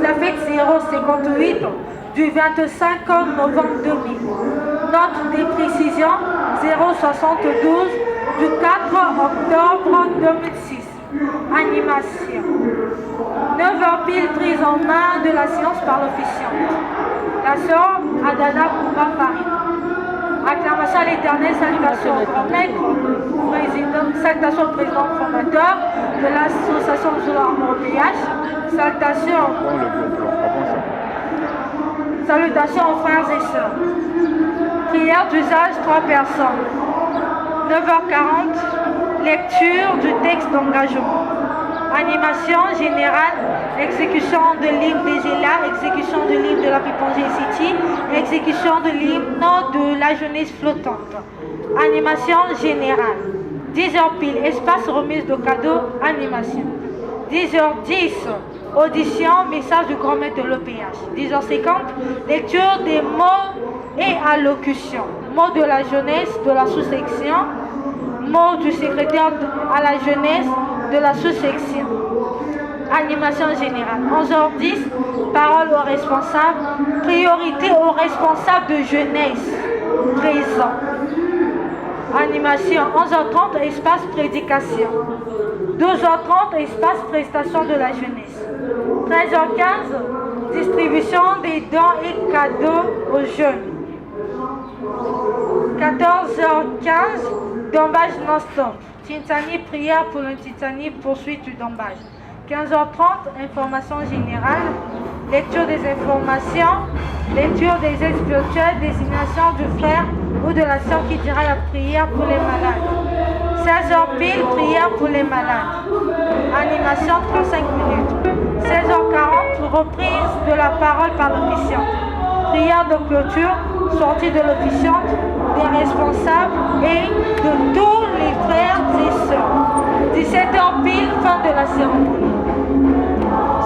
La fête 058 du 25 novembre 2000. Note des précisions 072 du 4 octobre 2006. Animation. 9h pile prise en main de la séance par l'officiante. La sœur Adana Koumba Farid. Acclamation à l'Éternel, salutation au grand maître, salutation au président fondateur de l'association Zola PH, salutations aux frères et sœurs. Prière d'usage 3 personnes. 9h40, lecture du texte d'engagement. Animation générale, exécution de l'hymne des Élas, exécution de l'hymne de la Pipangé City, exécution de l'hymne de la jeunesse flottante. Animation générale. 10h pile, espace remise de cadeaux, animation. 10h10, audition, message du grand maître de l'EPH. 10h50, lecture des mots et allocutions. Mots de la jeunesse de la sous-section, mots du secrétaire à la jeunesse de la sous-section. Animation générale. 11h10, parole aux responsables, priorité aux responsables de jeunesse présents. Animation 11h30, espace prédication. 12h30, espace prestation de la jeunesse. 13h15, distribution des dons et cadeaux aux jeunes. 14h15, dombage non-stop. Tintani, prière pour le Tintani, poursuite du dombage. 15h30, information générale, lecture des informations, lecture des aides spirituelles, désignation du frère ou de la sœur qui dira la prière pour les malades. 16h pile, prière pour les malades. Animation 35 minutes. 16h40, reprise de la parole par l'officiante. Prière de clôture, sortie de l'officiante, des responsables et de tous les frères et sœurs. 17h pile, fin de la cérémonie.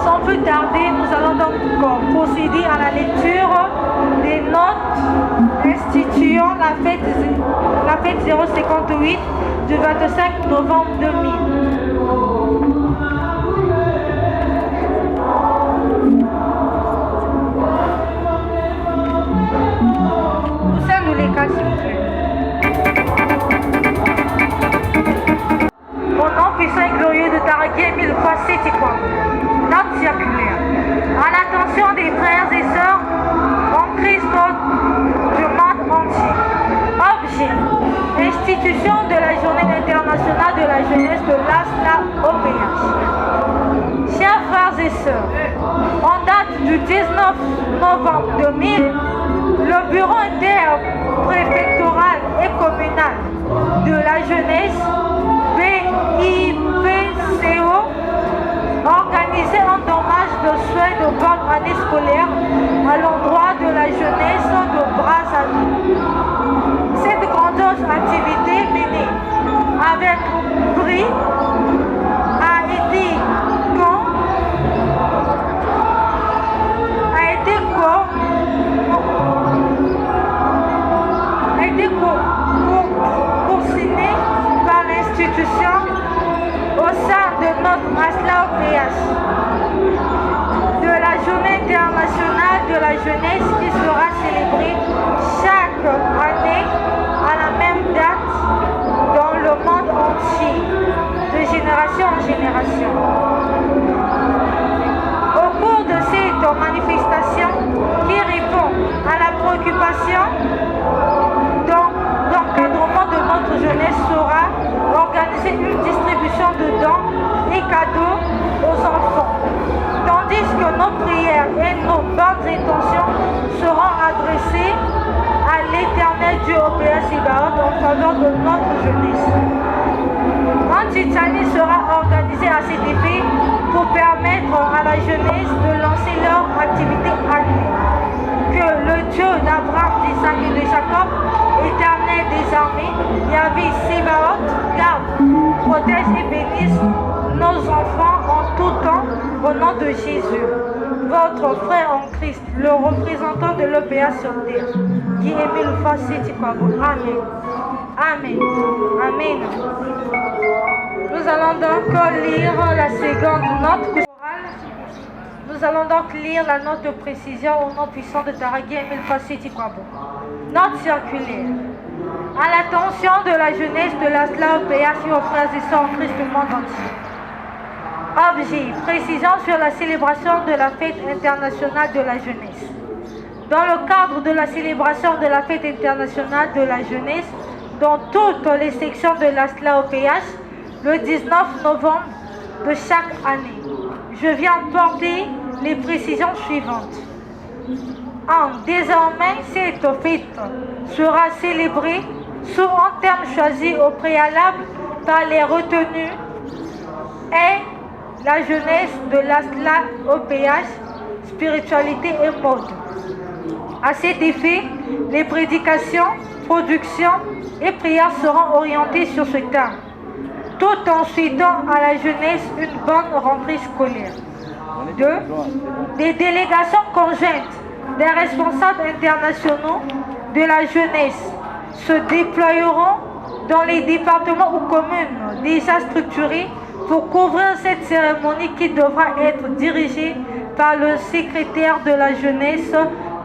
Sans plus tarder, nous allons donc procéder à la lecture des notes instituant la fête 058 du 25 novembre 2000. Poussez-nous les cas, s'il vous plaît. Au nom puissant et glorieux de Taragé, mille fois c'est quoi? Institution de la Journée internationale de la jeunesse de l'ASLA-OPH. Chers frères et sœurs, en date du 19 novembre 2000, le Bureau interpréfectoral et communal de la jeunesse, BIPCO, organisait un dommage de souhait de bonne année scolaire à l'endroit de la jeunesse de Brazzaville. Cette grandiose activité menée avec prix a été co-signé par l'institution au sein de notre ASLA-OPH de la Journée internationale de la jeunesse qui sera célébrée chaque année à la même date dans le monde entier, de génération en génération. Au cours de cette manifestation qui répond à la préoccupation d'encadrement de notre jeunesse sera organisée une distribution de dons et cadeaux aux enfants, tandis que nos prières et nos bonnes intentions seront adressées à l'Éternel Dieu OPH Sebaot en faveur de notre jeunesse. Un Titani sera organisé à cet effet pour permettre à la jeunesse de lancer leur activité annuelle. Que le Dieu d'Abraham, d'Isaac et de Jacob, éternel des armées, Yahvé Sebaot, garde, protège et bénisse nos enfants en tout temps au nom de Jésus. Votre frère en Christ, le représentant de l'OPA sur terre, qui aimait le facile. Amen. Amen. Amen. Nous allons donc lire la seconde note chorale. Nous allons donc lire la note de précision au nom puissant de Taragui Emile Faciti Kwabo. Note circulaire. À l'attention de la jeunesse de l'ASLA-OPH et aux frères et sœurs en Christ du monde entier. Objet. Précision sur la célébration de la fête internationale de la jeunesse. Dans le cadre de la célébration de la fête internationale de la jeunesse, dans toutes les sections de l'ASLA-OPH, le 19 novembre de chaque année, je viens porter les précisions suivantes. 1. Désormais, cette fête sera célébrée sous un terme choisi au préalable par les retenus et la jeunesse de l'ASLA-OPH, spiritualité et mode. À cet effet, les prédications, productions et prières seront orientées sur ce terme, tout en souhaitant à la jeunesse une bonne rentrée scolaire. 2. Des délégations conjointes des responsables internationaux de la jeunesse se déploieront dans les départements ou communes déjà structurés pour couvrir cette cérémonie qui devra être dirigée par le secrétaire de la jeunesse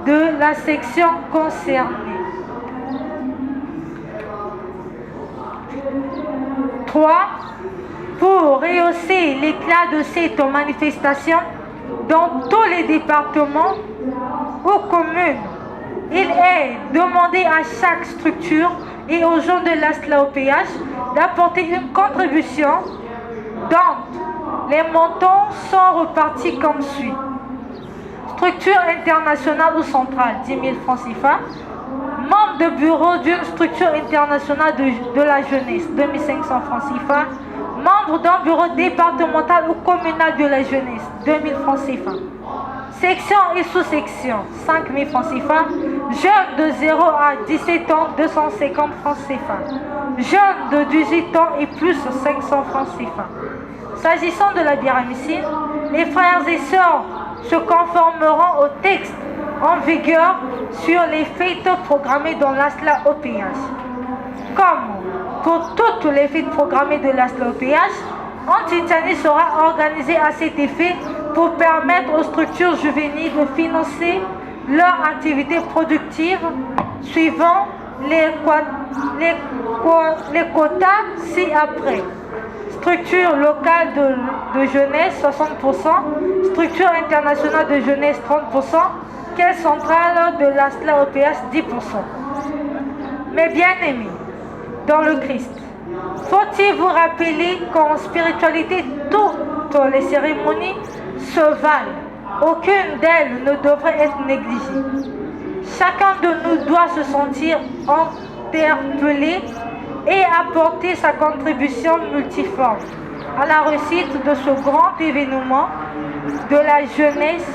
de la section concernée. 3. Pour rehausser l'éclat de cette manifestation, dans tous les départements ou communes, il est demandé à chaque structure et aux gens de l'ASLA-OPH d'apporter une contribution dont les montants sont repartis comme suit. Structure internationale ou centrale, 10 000 francs CFA. Membre de bureau d'une structure internationale de la jeunesse, 2500 francs CFA. Membre d'un bureau départemental ou communal de la jeunesse, 2000 francs CFA. Section et sous-section, 5 000 francs CFA. Jeunes de 0 à 17 ans, 250 francs CFA. Jeunes de 18 ans et plus, 500 francs CFA. S'agissant de la biramicine, les frères et sœurs se conformeront au texte en vigueur sur les fêtes programmées dans l'ASLA-OPH. Comme pour toutes les fêtes programmées de l'ASLA-OPH, un Titani sera organisé à cet effet pour permettre aux structures juvéniles de financer leur activité productive suivant les quotas ci-après. Structure locale de jeunesse, 60%. Structure internationale de jeunesse, 30%. Caisse centrale de l'ASLA-OPH, 10%. Mes bien-aimés, dans le Christ. Faut-il vous rappeler qu'en spiritualité, toutes les cérémonies se valent. Aucune d'elles ne devrait être négligée. Chacun de nous doit se sentir interpellé et apporter sa contribution multiforme à la réussite de ce grand événement de la jeunesse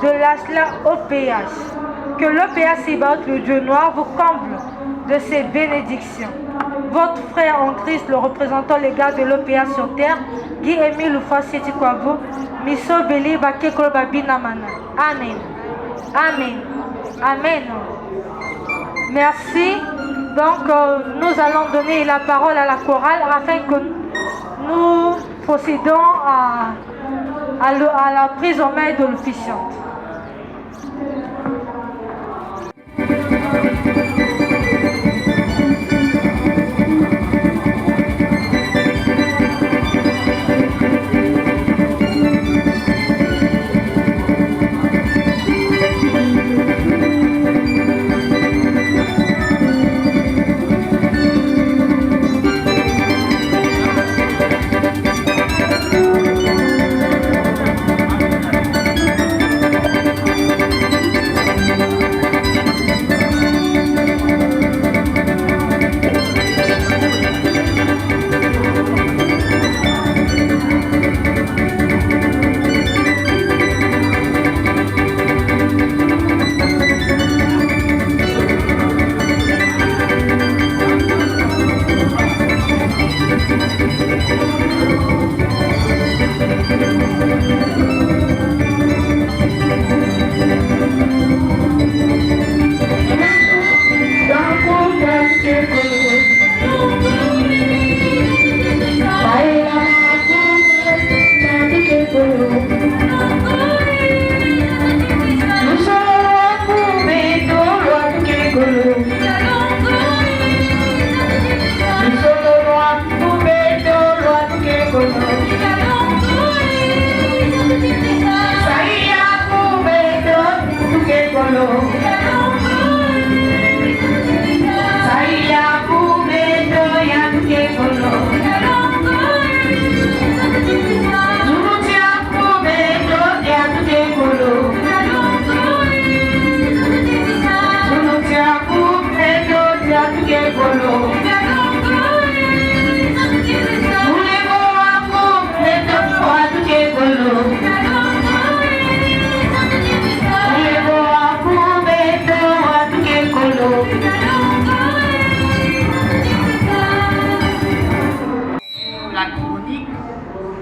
de l'Asla OPH. Que l'OPH Sibaot, le Dieu noir, vous comble de ses bénédictions. Votre frère en Christ, le représentant légal de l'OPH sur terre, Guy-Émile Oufaseti Kwabo, Miso Beli Bakekolo Babinamana. Amen. Amen. Amen. Merci. Donc, nous allons donner la parole à la chorale afin que nous procédons à la prise en main de l'officiante.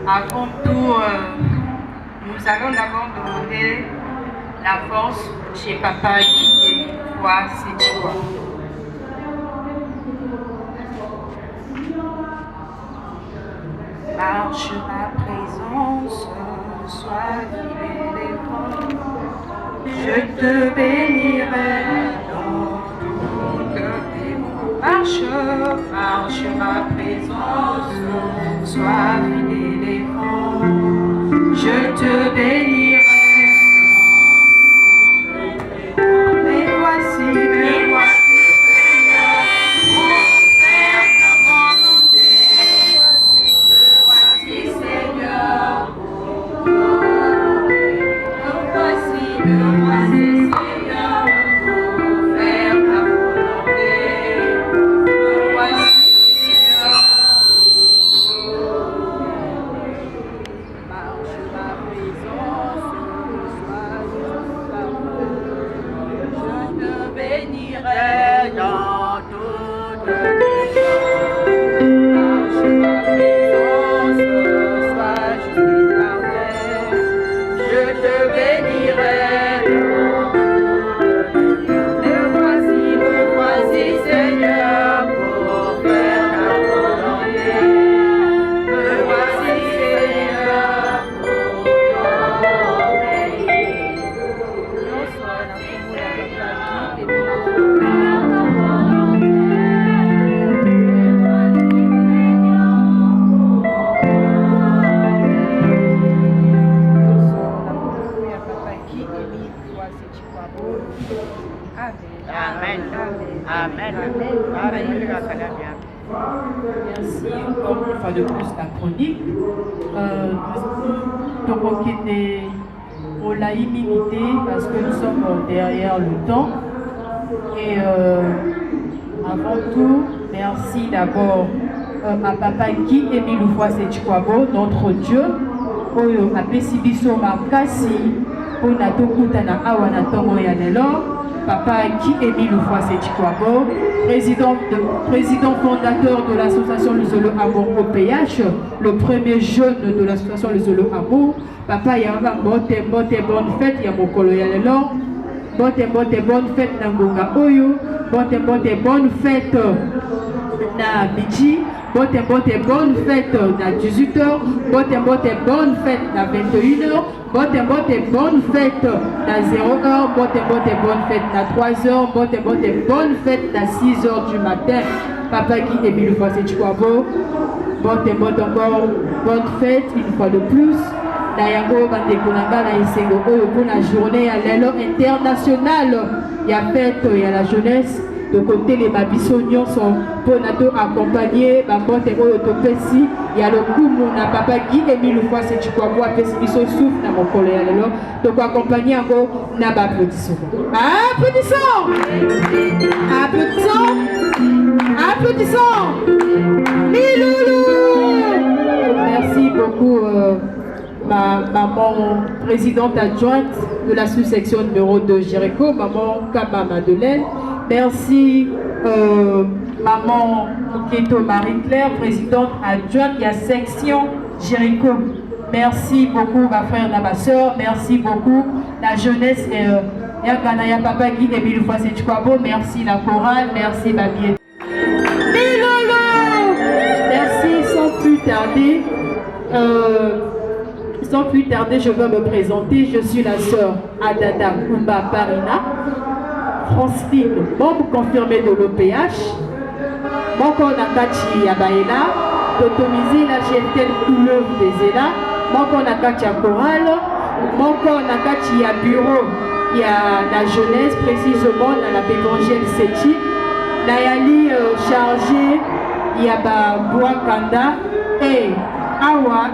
Avant tout, nous allons d'abord demander la force chez Papa et toi, c'est toi. Marche ma présence, sois fidèle et grand. Je te bénirai dans toutes tes voies. Marche ma présence, sois fidèle et grand. Je te bénirai. Me voici, Seigneur, pour faire ta volonté. Me voici, Seigneur, pour honorer. Me voici, Seigneur, pour faire ta volonté. Me voici, Seigneur. Marche ma présence. chronique. On l'a imité parce que nous sommes derrière le temps. Et avant tout, merci d'abord à Papa Guy Émile Ufwase-Chikwabo, notre Dieu, oyo apesi biso makasi pona tokutana awa na ntongo ya lelo. Papa Guy Émile Ufwase-Chikwabo, président fondateur de l'association Le Zolo Amour au PH, le premier jeune de l'association Le Zolo Amour. Papa yamba mbote bonne fête ya mokolo ya lelo. Mbote bonne fête na ngonga oyo. Mbote bonne fête na midi. Mbote bonne fête na 18h. Mbote bonne fête na 21h. Mbote bonne fête na 0h. Mbote bonne fête na 3h. Mbote bonne fête na 6h du matin. Papa Guy Émile Ufwase-Chikwabo. Mbote encore bonne fête une fois de plus. Nayango bandeko nanga na esengo oyo pour la journée ya lelo internationale ya fête ya la jeunesse de côté les babiso nyonso pour nato accompagner bambote oyo topesi ya lokumu na Papa Guy Émile Ufwase-Chikwabo apesi biso souffle na mokolo ya lelo to accompagner yango na ba applaudissement. Applaudissons. Merci beaucoup ma maman présidente adjointe de la sous-section numéro 2 Jéricho, maman Kaba Madeleine. Merci maman Muketo Marie-Claire, présidente adjointe de la section Jéricho. Merci beaucoup ma frère et ma soeur. Merci beaucoup la jeunesse Yakanaya Papa Guy Émile Ufwase-Chikwabo. Merci la chorale. Merci ma vie. Merci sans plus tarder. Sans plus tarder, je vais me présenter. Je suis la sœur Adada Kumba Parina, Francine, membre confirmé de l'OPH. Moko Nakachi Yabaela, Totomizi la GFTL couleuvre des Zéla, Moko Nakachi à chorale, Moko Nakachi à bureau, il y a la jeunesse, précisément dans la Bévangèle Seti, Nayali chargé, il y a Bois Kanda et Awa,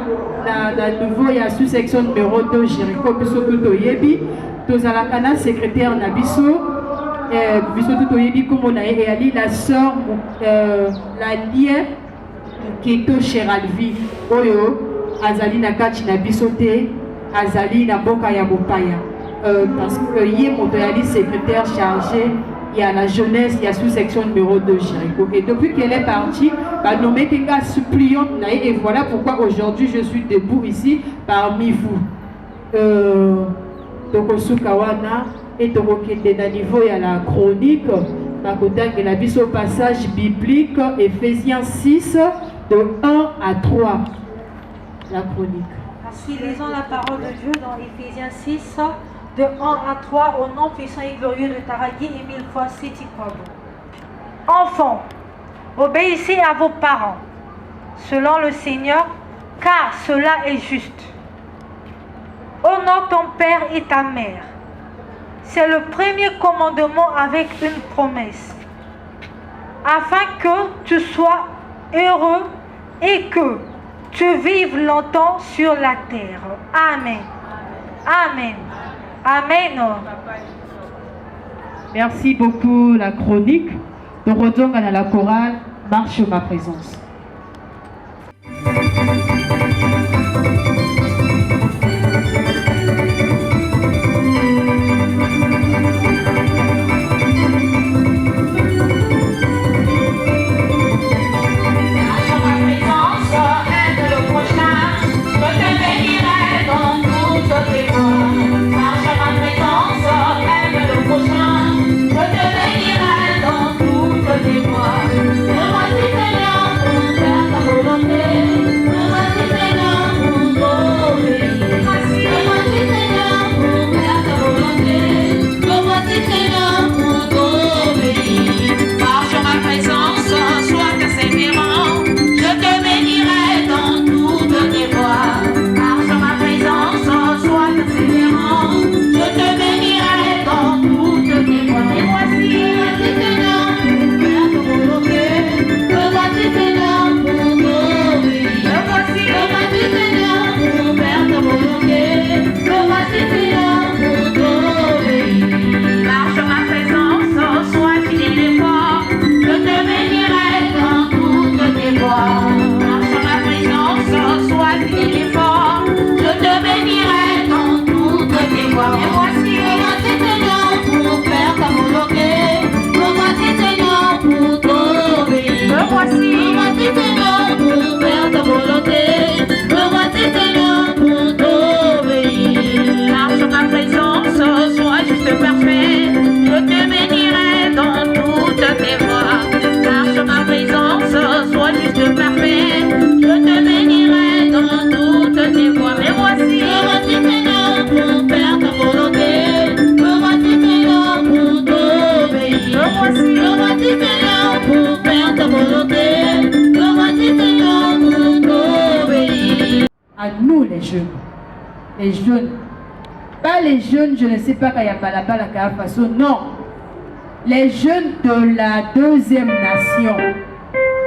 dans nouveau, il y a sous-section numéro 2, Jéricho, Biso Tuto Yebi, Tozalakana, secrétaire Nabiso, Biso Tuto Yebi, comme on a réalisé, la sœur, la lien, Keto Cheralvi, Oyo, Azali Nakachi Nabisote, Azali Naboka Yamopaya, parce que Yé Motoyali, secrétaire chargé, il y a la jeunesse, il y a sous-section numéro 2 Jéricho. Et depuis qu'elle est partie, bah, nommé Kenga suppliante, et voilà pourquoi aujourd'hui je suis debout ici parmi vous. Tokosu Kawana et Tokokende na niveau, il y a la chronique, il y a au passage biblique, Éphésiens 6, de 1 à 3. La chronique. Ainsi, lisons la parole de Dieu dans Éphésiens 6. De 1 à 3, au nom puissant et glorieux de Taragui Émile Ufwase-Chikwabo. Enfants, obéissez à vos parents, selon le Seigneur, car cela est juste. Honore ton père et ta mère. C'est le premier commandement avec une promesse, afin que tu sois heureux et que tu vives longtemps sur la terre. Amen. Amen. Amen. Merci beaucoup la chronique. Nous retournons à la chorale Marche ma présence. Sois que Seigneur, pour faire ta volonté. Me voici Seigneur, pour t'obéir. Marche ma présence, sois juste parfait. Je te bénirai dans toutes tes voies. Marche ma présence, sois juste parfait. Je te bénirai dans toutes tes voies. Mais voici, me voici Seigneur, pour faire ta volonté. Me voici Seigneur, pour t'obéir. Me voici Seigneur, pour faire ta volonté. Me voici Seigneur, pour t'obéir. À nous les jeunes. Les jeunes. Pas les jeunes, je ne sais pas quand il y a Balabala, façon. Non. Les jeunes de la deuxième nation.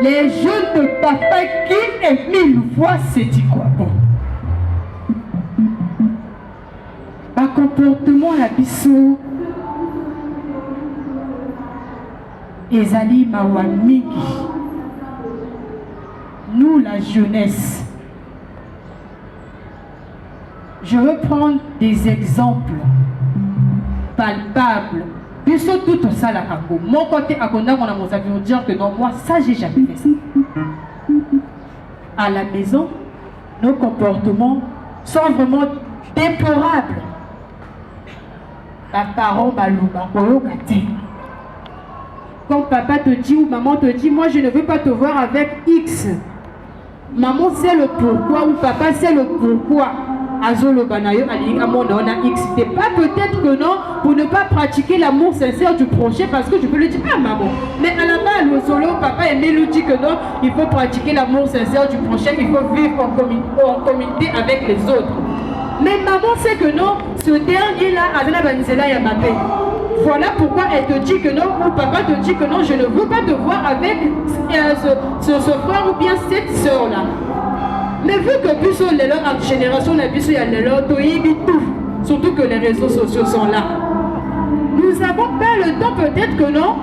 Les jeunes de papa qui est mille fois c'est dit quoi bon. Par comportement la biso. Ezali Mawamiki. Nous la jeunesse. Je veux prendre des exemples palpables. Puis surtout tout ça, la Kako. Mon côté, à Konda, on a mon avis, dire que non, moi, ça, j'ai jamais fait ça. À la maison, nos comportements sont vraiment déplorables. Ma parent, quand papa te dit ou maman te dit, moi, je ne veux pas te voir avec X. Maman sait le pourquoi ou papa sait le pourquoi. Azolo Banayo Ali Amon on a X. C'est pas peut-être que non pour ne pas pratiquer l'amour sincère du prochain parce que je peux le dire ah maman. Mais à la base le solo papa et nous dit que non, il faut pratiquer l'amour sincère du prochain, il faut vivre en communauté avec les autres. Mais maman sait que non, ce dernier là Azana Banzela Yamapé. Voilà pourquoi elle te dit que non, ou papa te dit que non, je ne veux pas te voir avec ce frère ou bien cette soeur là. Mais vu que plus la génération n'a plus tout, surtout que les réseaux sociaux sont là. Nous n'avons pas le temps peut-être que non,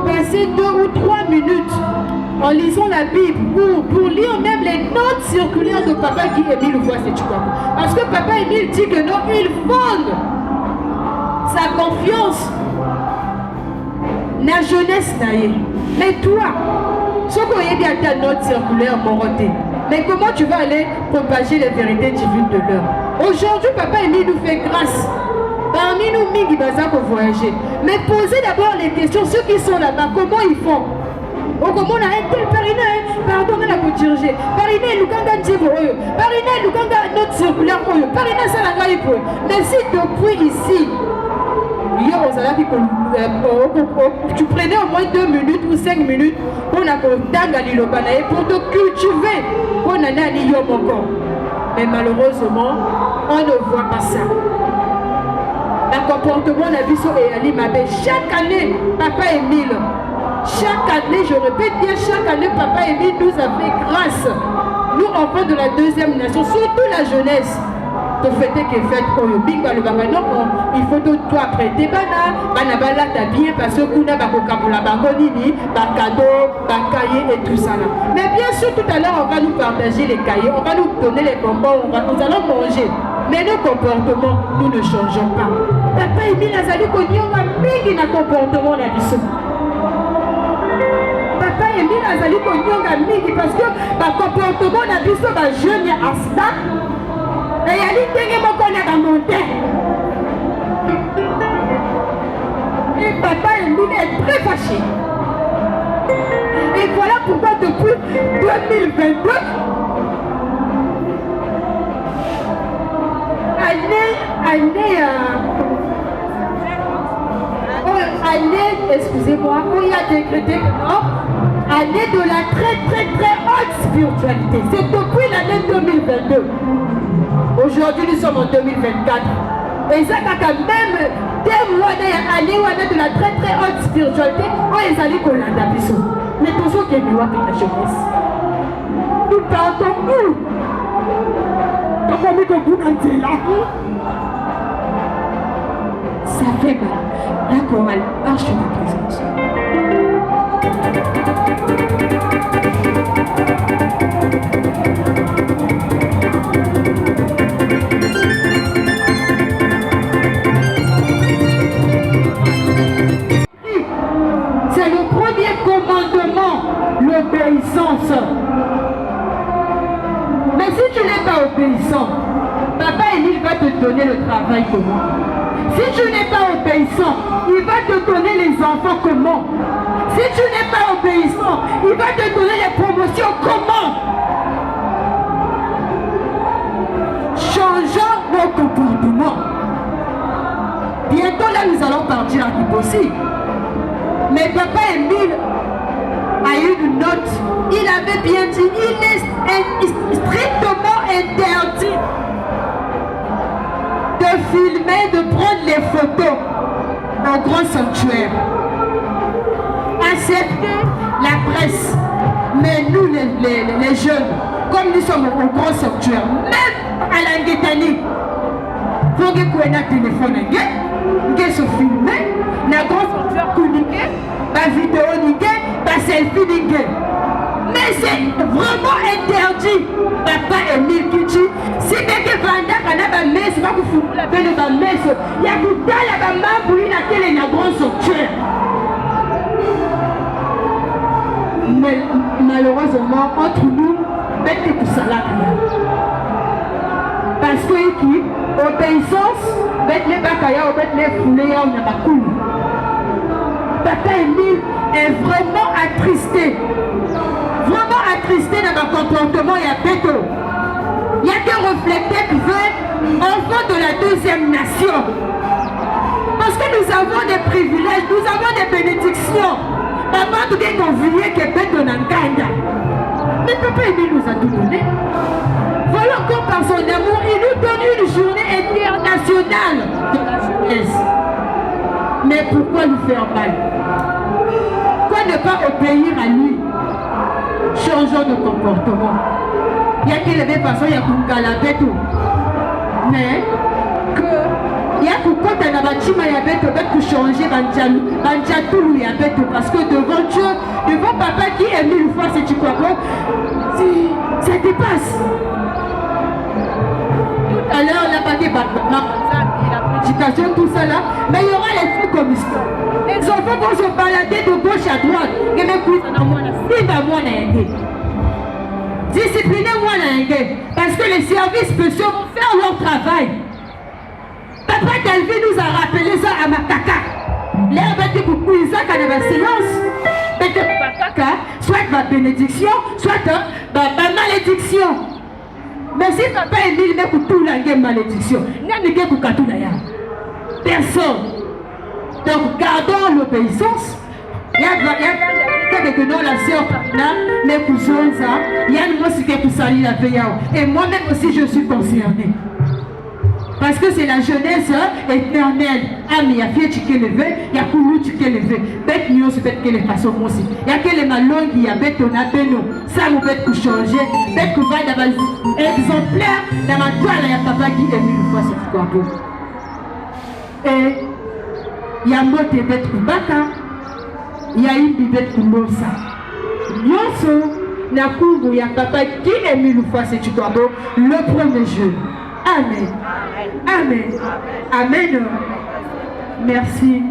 passer 2 ou 3 minutes en lisant la Bible ou pour lire même les notes circulaires de papa qui Émile voit c'est quoi. Parce que papa Émile dit que non, il fonde sa confiance na jeunesse naïe. Mais toi, ce qu'on y a dit à ta note circulaire Moroté. Mais comment tu vas aller propager les vérités divines de l'heure? Aujourd'hui, papa Émile nous fait grâce. Parmi nous, Mingi Baza pour voyager. Mais posez d'abord les questions, ceux qui sont là-bas, comment ils font? Oh, comment on a un tel Parina, pardon, on a pour diriger. Parina, Luganga Ndjibo, Parina, Luganga notre circulaire, Parina, Salanga, mais si depuis ici, tu prenais au moins 2 minutes ou 5 minutes pour te cultiver pour encore. Mais malheureusement, on ne voit pas ça. Le comportement de Bisso et Ali Mabé, chaque année, papa Émile, chaque année, je répète bien, chaque année, papa Émile nous a fait grâce. Nous, enfants de la deuxième nation, surtout la jeunesse. Fêter qui est faite pour le big le il faut que toi prêter bana bien parce que kuna bakokabula bangonini cadeau cahier et tout ça là. Mais bien sûr tout à l'heure on va nous partager les cahiers, on va nous donner les bonbons, nous allons manger. Mais nos comportements nous ne changeons pas. Papa Émile azali konyonga mingi na comportement na biso. Papa Émile azali konyonga mingi parce que ba comportement na biso ba jeune ya asta. Et il y a des gens qui ont monté. Et papa Émile est très fâché. Et voilà pourquoi depuis 2022, excusez-moi, on y a décrété que non, année de la très haute spiritualité. C'est depuis l'année 2022. Aujourd'hui, nous sommes en 2024. Et ça, quand même, des mois d'année de la très haute spiritualité, on est allé pour la biso. Mais toujours qu'il y a la jeunesse. Nous partons où? Ça fait mal. La chorale marche de présence. C'est le premier commandement, l'obéissance. donner le travail comment? Si tu n'es pas obéissant, il va te donner les enfants comment? Si tu n'es pas obéissant, il va te donner les promotions comment? Changeons nos comportements. Bientôt là, nous allons partir à Kibossi. Mais papa Émile a eu une note. Il avait bien dit, il est strictement interdit de filmer, de prendre les photos au grand sanctuaire. Accepter la presse. Mais nous, les jeunes, comme nous sommes au grand sanctuaire, même à la Nguetani, il faut que nous ayons un téléphone, nous se filmer, na grand sanctuaire, la vidéo, la selfie, mais c'est vraiment interdit. Papa Émile qui dit, si quelqu'un va dans la messe, va vous foutre la peine de la messe, il y a tout ça, il y a la main pour une laquelle il y a grand sanctuaire. Mais malheureusement, entre nous, mettez tout ça là. Parce que qui obéissance, mettez les bakaya, mettez les foulées, on a pas cool. Papa Émile est vraiment attristé. Vraiment attristé dans mon comportement et à Béto. Il y a des reflétés qui veulent enfants de la deuxième nation. Parce que nous avons des privilèges, nous avons des bénédictions. Maman, tout est convié que Béto n'enganda. Mais papa Émile nous a tout donné. Voilà encore par son amour, il nous donne une journée internationale de la jeunesse. Mais pourquoi nous faire mal? Pourquoi ne pas obéir à lui? Changeons de comportement. Il y a qui les façons, il y a pour Galabéto. Mais que il y a pour quand on a bâti il y a pour changer Bandiatoulou, il y a parce que devant Dieu, devant papa qui est 1000 fois, si tu crois pas, ça dépasse. Tout à l'heure, on a pas dit la prédication, tout ça là, mais il y aura les fous comme ça. Les enfants vont se balader de gauche à droite. Et même plus, disciplinez-moi là, parce que les services spéciaux vont faire leur travail. Papa Delvi nous a rappelé ça à Makaka. L'air va être beaucoup ça quand il y a silence. Soit ma bénédiction, soit ma malédiction. Mais si papa Émile met tout la malédiction, il n'y a pas de personne. Donc gardons l'obéissance. Il y a que non la sœur mes cousins, il y a une musique qui salit la veille. Et moi-même aussi je suis concernée. Parce que c'est la jeunesse éternelle. Ah mais il y a fait qui est levé, il y a Koulou qui est levé. Bête nous se fait que les façons aussi. Il y a que les malongues, il y a bête on a beno. Ça nous bête pour changer. Bête qu'on va dans exemplaire dans ma toile, il y a papa qui est 1000 fois cette fois. Et il y a mot de bête pour baka. Il y a une bibette pour Mosa. Nyonso, Nakungu, il y a papa qui est 1000 fois cette fois le premier jeu. Amen. Amen. Amen. Merci.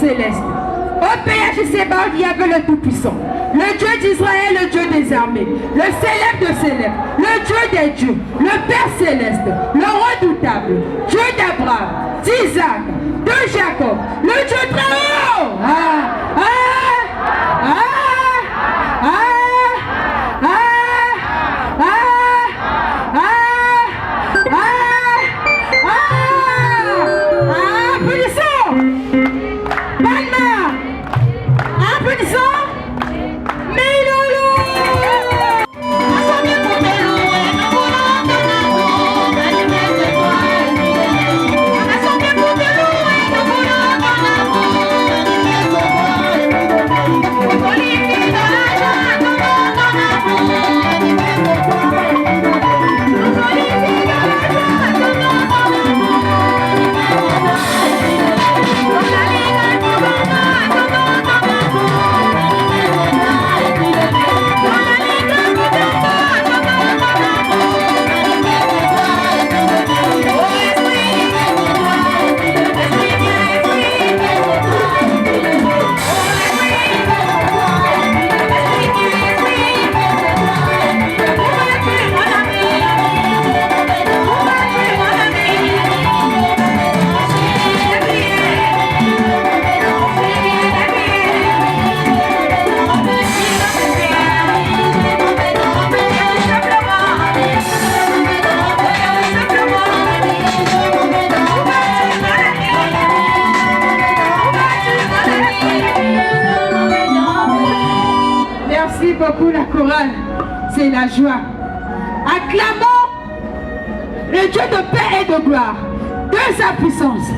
céleste. Au péage de Sébastien, il y avait le Tout-Puissant. Le Dieu d'Israël, le Dieu des armées. Le célèbre de célèbres. Le Dieu des dieux. Le Père céleste. Le redoutable. Dieu d'Abraham, d'Isaac, de Jacob. Le Dieu très haut. Beaucoup la chorale, c'est la joie. Acclamons le Dieu de paix et de gloire, de sa puissance,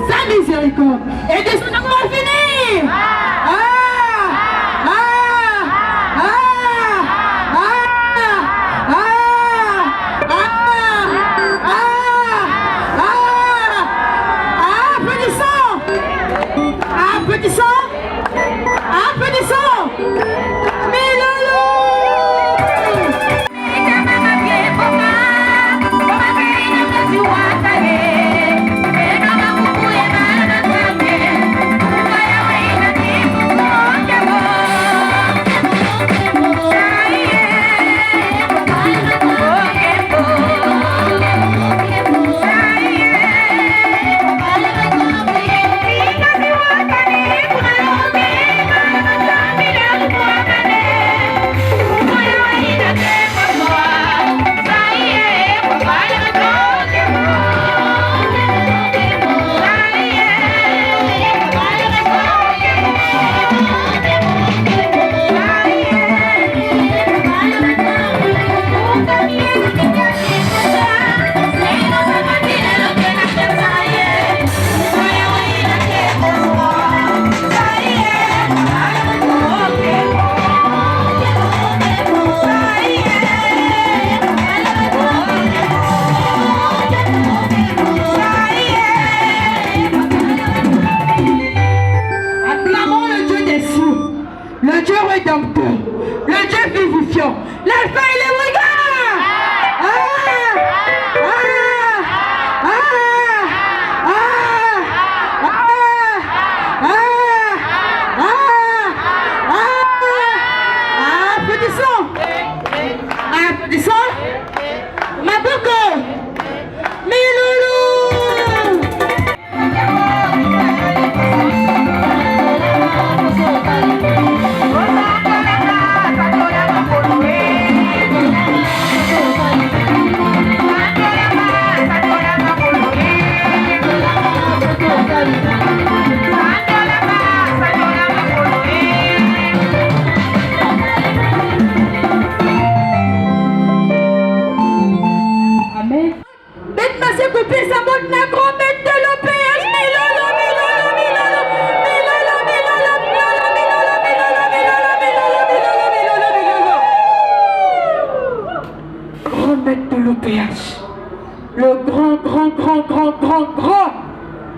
sa miséricorde et de son amour infini.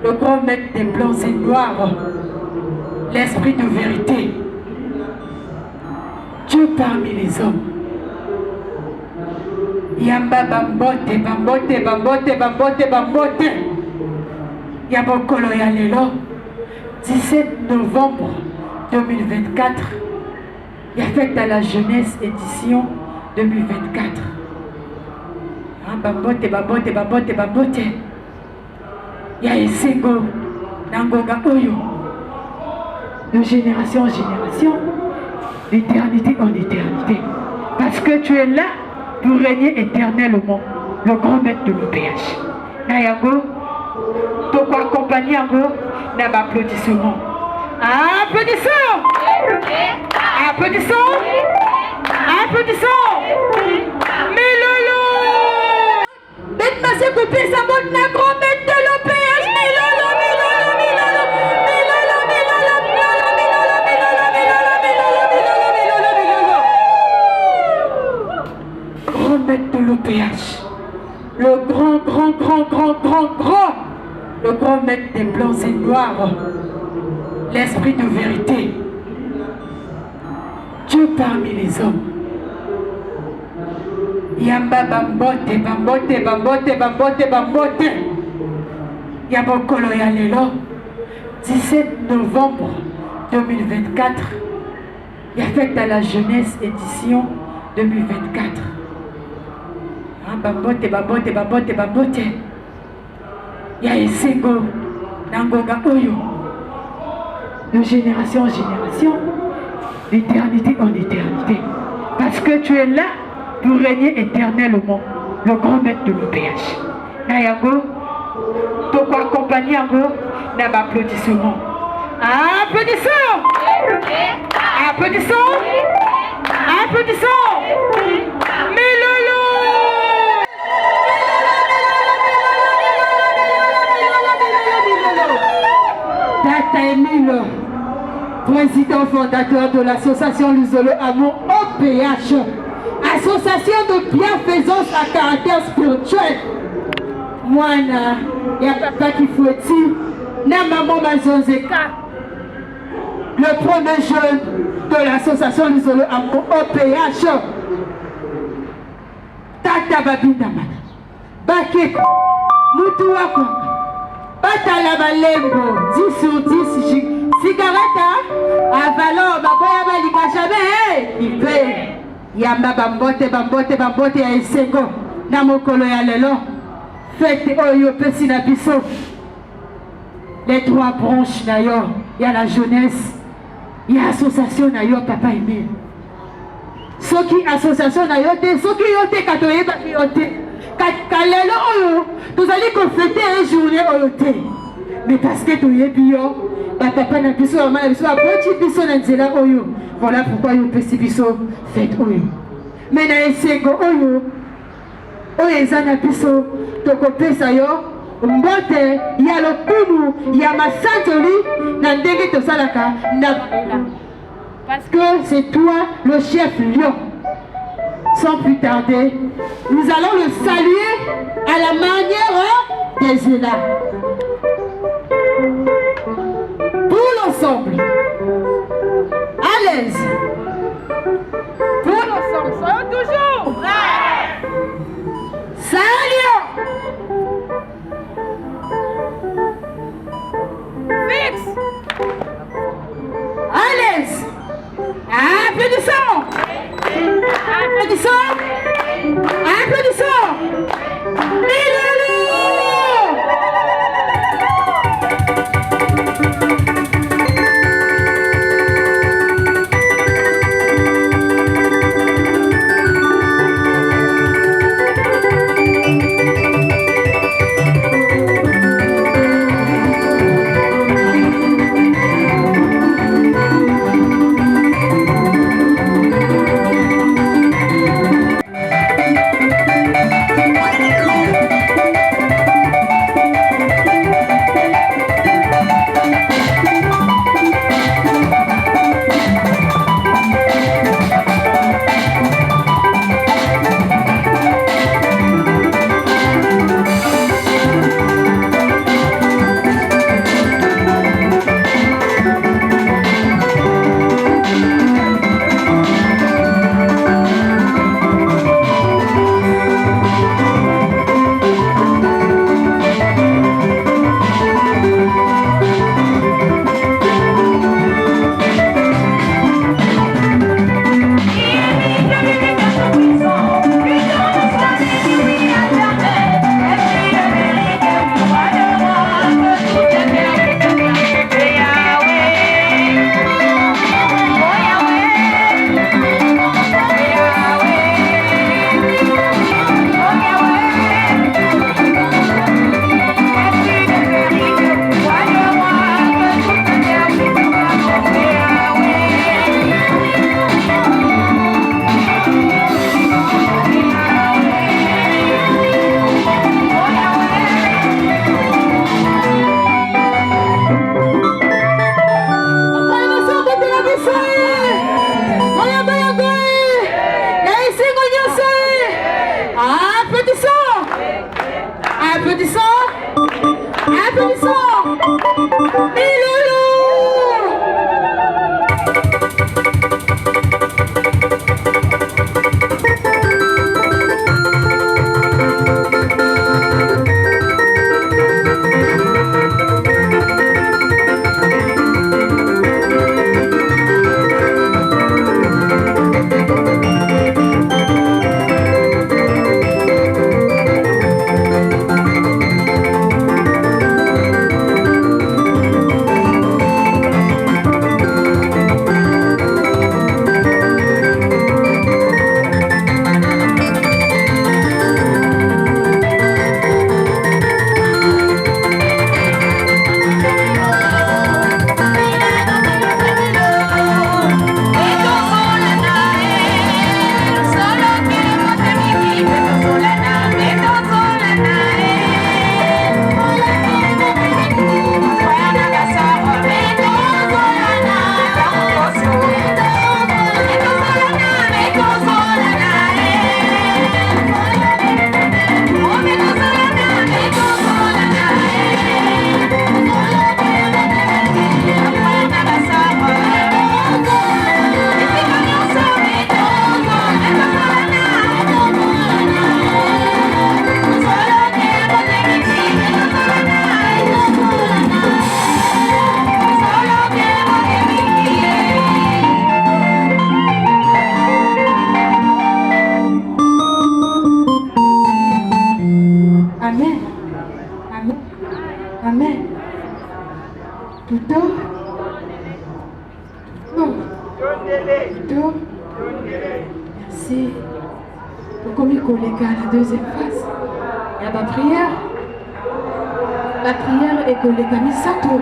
le grand maître des blancs et noirs, l'esprit de vérité, Dieu parmi les hommes. Yamba bambote, bambote, bambote, bambote, bambote. Yabokolo ya lelo, 17 novembre 2024, il y a fête à la jeunesse édition 2024. Babote, babote, babote, babote. Il y a Esengo, Nangoga Oyo. De génération en génération, d'éternité en éternité. Parce que tu es là pour régner éternellement, le grand maître de l'OPH. Nayango, pourquoi accompagner Yango n'a pas applaudissement. Applaudissons! Applaudissons! Applaudissons! Mais Lolo! Bête ma s'est coupé sa bonne la grand maître de l'OPH. Mais Lolo, mais Lolo, mais Lolo, mais Lolo, mais Lolo, mais Lolo, mais Lolo, mais Lolo, mais Lolo, mais Lolo, mais Lolo, mais Lolo, mais Lolo. Grand maître de l'OPH. Le grand, le grand maître des blancs et noirs, l'esprit de vérité, Dieu parmi les hommes. Yamba bambote, bambote, bambote, bambote, bambote. Yabokolo yalelo, 17 novembre 2024, il y a fête à la jeunesse édition 2024. Babote, babote, babote, babote. Il y a Esengo, Nangoga Oyo. De génération en génération, d'éternité en éternité. Parce que tu es là pour régner éternellement, le grand maître de l'OPH. Nayango, pourquoi accompagner Yango n'a pas applaudissement. Applaudissons! Applaudissons! Applaudissons! Mais Lolo! Tata Emile, président fondateur de l'association Luzolo Amour OPH, association de bienfaisance à caractère spirituel. Moi, il y a papa qui faut dire, na maman Mazonzeka, le premier jeune de l'association Luzolo Amour OPH. Tata Babindamana, Bakeko, Mutuako, Batala Balembo, 10 sur 10, cigarette, à valeur, Bakoya Balika jamais, il paye. Yamba bambote, bambote, bambote, ya Esengo, Namokolo ya lelo, fête Oyo Pesi na biso. Les trois branches d'ailleurs, il y a la jeunesse, il y a l'association d'ailleurs, papa aimé. Ceux qui association d'ailleurs, ceux qui ont été katoye, qui ont été. Kalelo Oyo, nous allons fêter une journée Oyote. Mais parce que tu es bio, papa n'a biso, maman n'a biso, aboti biso na nzela Oyo. Voilà pourquoi Oyo Pesi biso fête Oyo. Mais na Esengo Oyo, Oyo ezana biso, toko pesa yo, mbote, ya lokumu, ya masantoli, na ndenge to salaka, na parce que c'est toi le chef lion. Sans plus tarder, nous allons le saluer à la manière des Zéla. Pour l'ensemble, à l'aise. Pour l'ensemble, soyons toujours prêts. Salut. Fixe. À l'aise. Applaudissons. Applaudissons. Applaudissons. Do. Non. Do. Merci. Comme il collègue à la deuxième phase, il y a ma prière. La prière est collègue à Misato.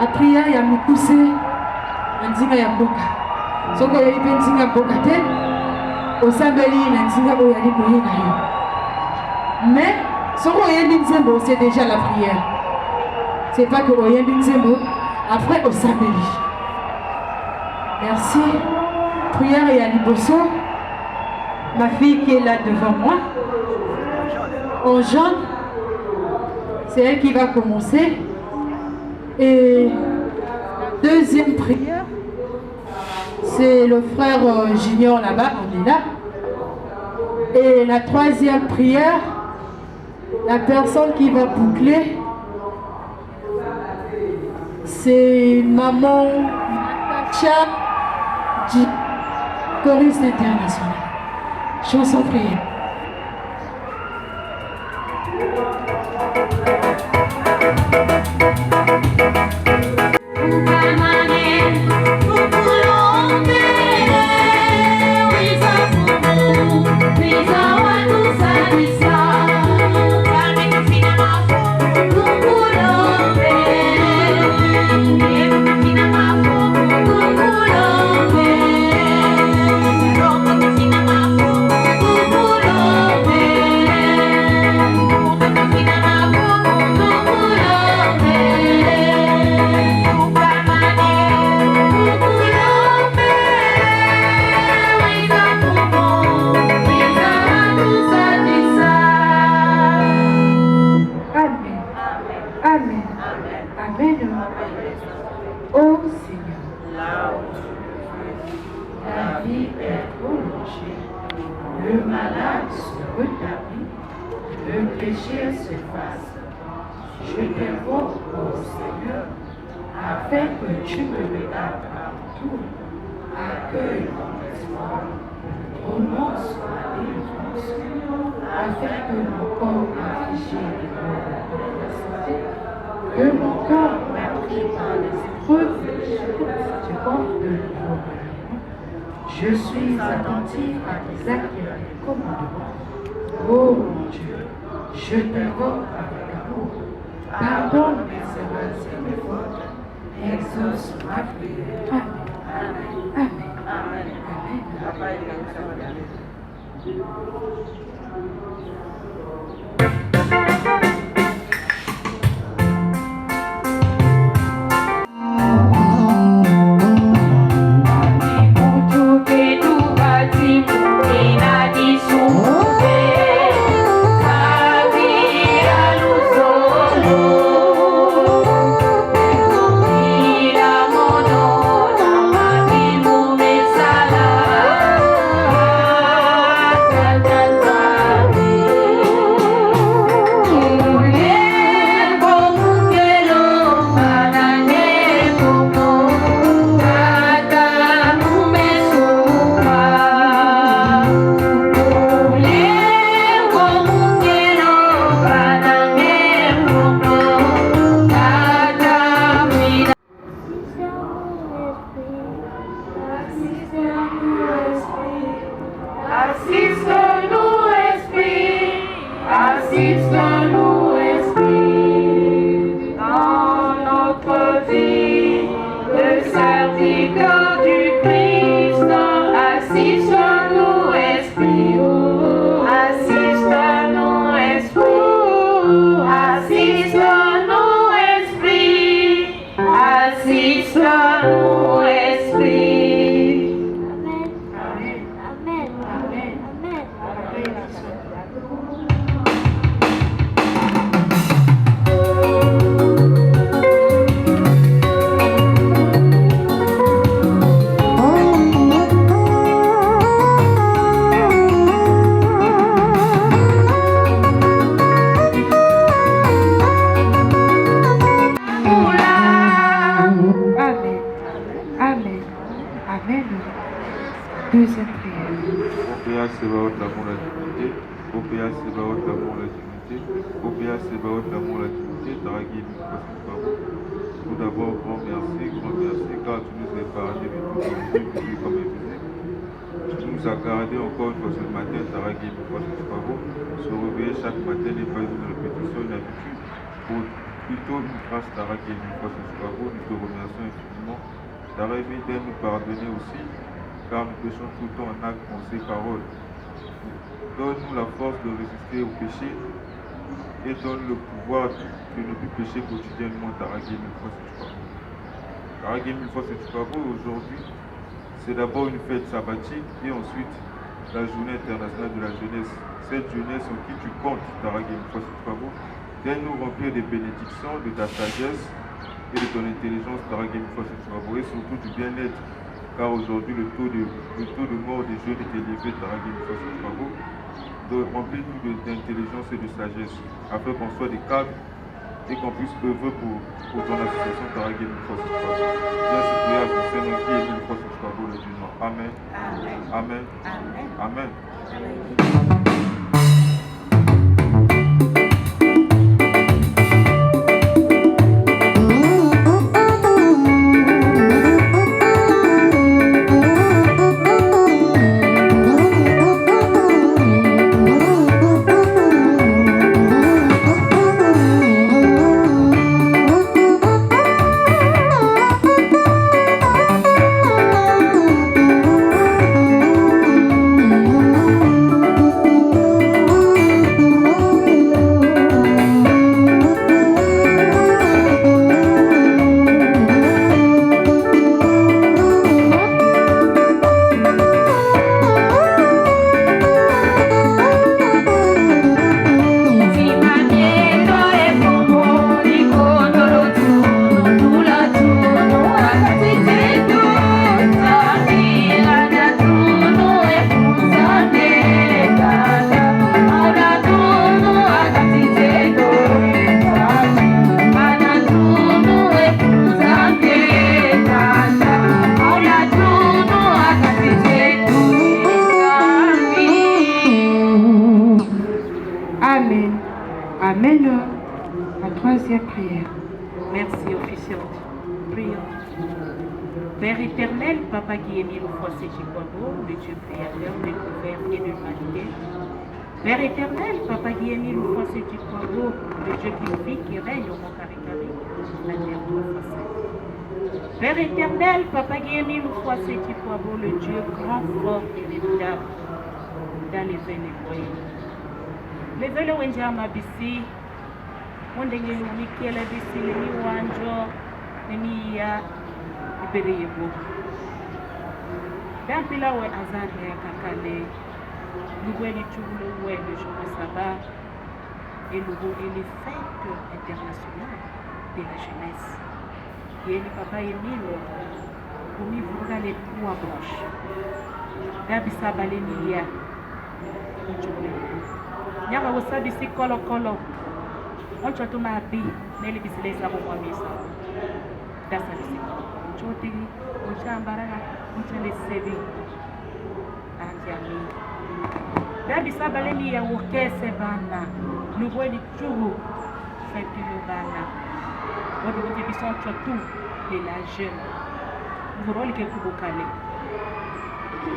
La prière, il y a me pousser. Nzinga ya boka. Soko ya ipe nzinga boka te. Osambeli na nzinga oyali koye na yo. Mais, soko oyembi nzembo, c'est déjà la prière. C'est pas que oyembi nzembo, après osambeli. Merci. Prière et à liboso. Ma fille qui est là devant moi, en jaune, c'est elle qui va commencer. Et deuxième prière, c'est le frère Junior là-bas, on est là. Et la troisième prière, la personne qui va boucler, c'est maman Natacha du choriste international. Chanson prière. Je suis attentif à tes actes et à tes commandements. Oh mon Dieu, je t'invoque avec amour. Pardonne mes erreurs et mes fautes. Exauce ma prière. Amen. Amen. Amen. Tout d'abord, grand merci, car tu nous as épargné de tout visible comme invisible. Tu nous as gardé encore une fois ce matin, Taragé, une fois ce soir, se réveiller chaque matin n'est pas une répétition, une habitude, pour plutôt une grâce, Taragé, une fois ce soir, nous te remercions infiniment. Taragé, de nous pardonner aussi, car nous péchons tout le temps en actes, pensées, paroles. Donne-nous la force de résister au péché et donne le pouvoir de ne plus pécher quotidiennement, Taragé, une fois ce soir. Taragé, une fois ce soir, aujourd'hui, c'est d'abord une fête sabbatique et ensuite la journée internationale de la jeunesse. Cette jeunesse en qui tu comptes, Taragé, une fois ce soir, viens-nous remplir des bénédictions, de ta sagesse et de ton intelligence, Taragé, une fois ce soir, et surtout du bien-être. Car aujourd'hui, le taux de mort des jeunes est élevé, Taragé, une fois ce soir. Remplis-nous d'intelligence et de sagesse, afin qu'on soit des cadres et qu'on puisse œuvrer pour ton association Taragé, une fois ce soir. Viens se prier à ton Seigneur qui est une fois ce soir, le Dieu noir. Amen. Amen. Amen. Amen. Père éternel, Papa Guillemille, Fossé Chikwabo, le Dieu créateur, découvert et de l'humanité. Père éternel, Papa Guillemille, Fossé Chikwabo, le Dieu qui vit, qui règne au monde avec la terre trois facettes. Père éternel, Papa Guillemille, Fossé Chikwabo, le Dieu grand, fort et véritable, dans les vénévoyés. Les vélos Wenjama Bissi, Mondenge Lumiki, la Bissi, les Miwanjo, les Mia. Bereyebo. Dans la ouais hasard et kakale, nous voyons tout le ouais le jour de sabbat et nous voyons les fêtes internationales de la jeunesse. Et le papa Emile, pour nous voir les trois branches. Gabi sabale niya, nyaka wasabi si kolo kolo. On choto ma bi, neli bisile sa kwa misa. Dasa bisile. Choti, Uchambarana, Uchale Sevi, Anjami. Gabi Sabaleni ya Wokese Bana, nous voyons toujours fait du Bana. On doit dire sont surtout de la jeune. Nous voyons que vous calez.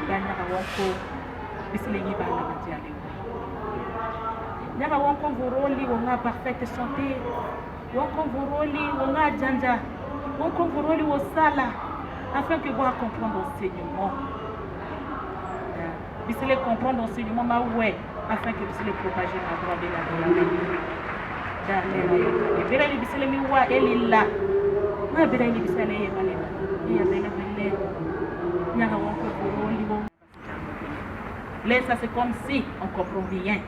Bana Wonko, Bislegi Bana Mandiale. Nyaka Wonko Voroli, on a parfaite santé. Wonko Voroli, on a Janja. On comprend au sala afin que vous comprendre l'enseignement. Vous allez comprendre l'enseignement, ouais, afin que vous allez propager la droite de la vie. Dans les rails. Vous allez me voir, elle est là. Vous allez me voir, elle est là. Là, c'est comme si on comprend rien.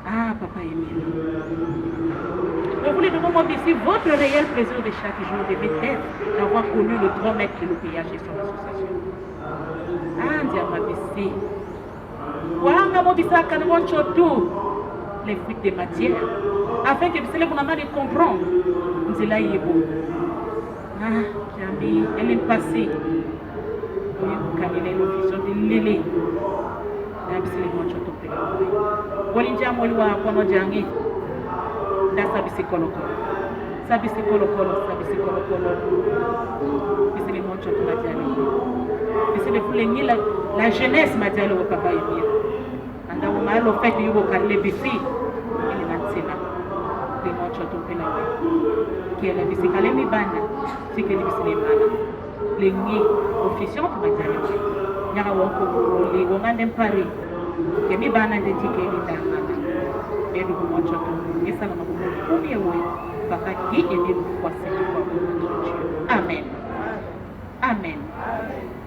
Ah, Papa Emile. Vous voulez de moment ici, votre réel plaisir de chaque jour devait être d'avoir connu le grand maître de l'OPH et son association. Ah, Diamabissi. Wanga Mobissa Kanwon Chotou, les fruits de matière, afin que vous allez vous comprendre. Nous là, il est beau. Ah, Jami, elle est passée. Vous avez l'officier de Lélé. Walinja mwaliwa kwa mojangi dasa bisikoloko sabi sikolokolo bisele moncho to madialo bisele fulengi la jeunesse madialo ko papa yemia anda wo malo fait yugo kalle bisi ili mansina le moncho to pela qui est la bisikale mi bana sikeli bisele mala lengi officiel to madialo nyaka wo ko le wo ngande mpari ke mi bana de tikeli ndanga edu ko moncho to esala mabubu kumi ewe bakaki elimu kwa siku kwa Mungu. Amen. Amen.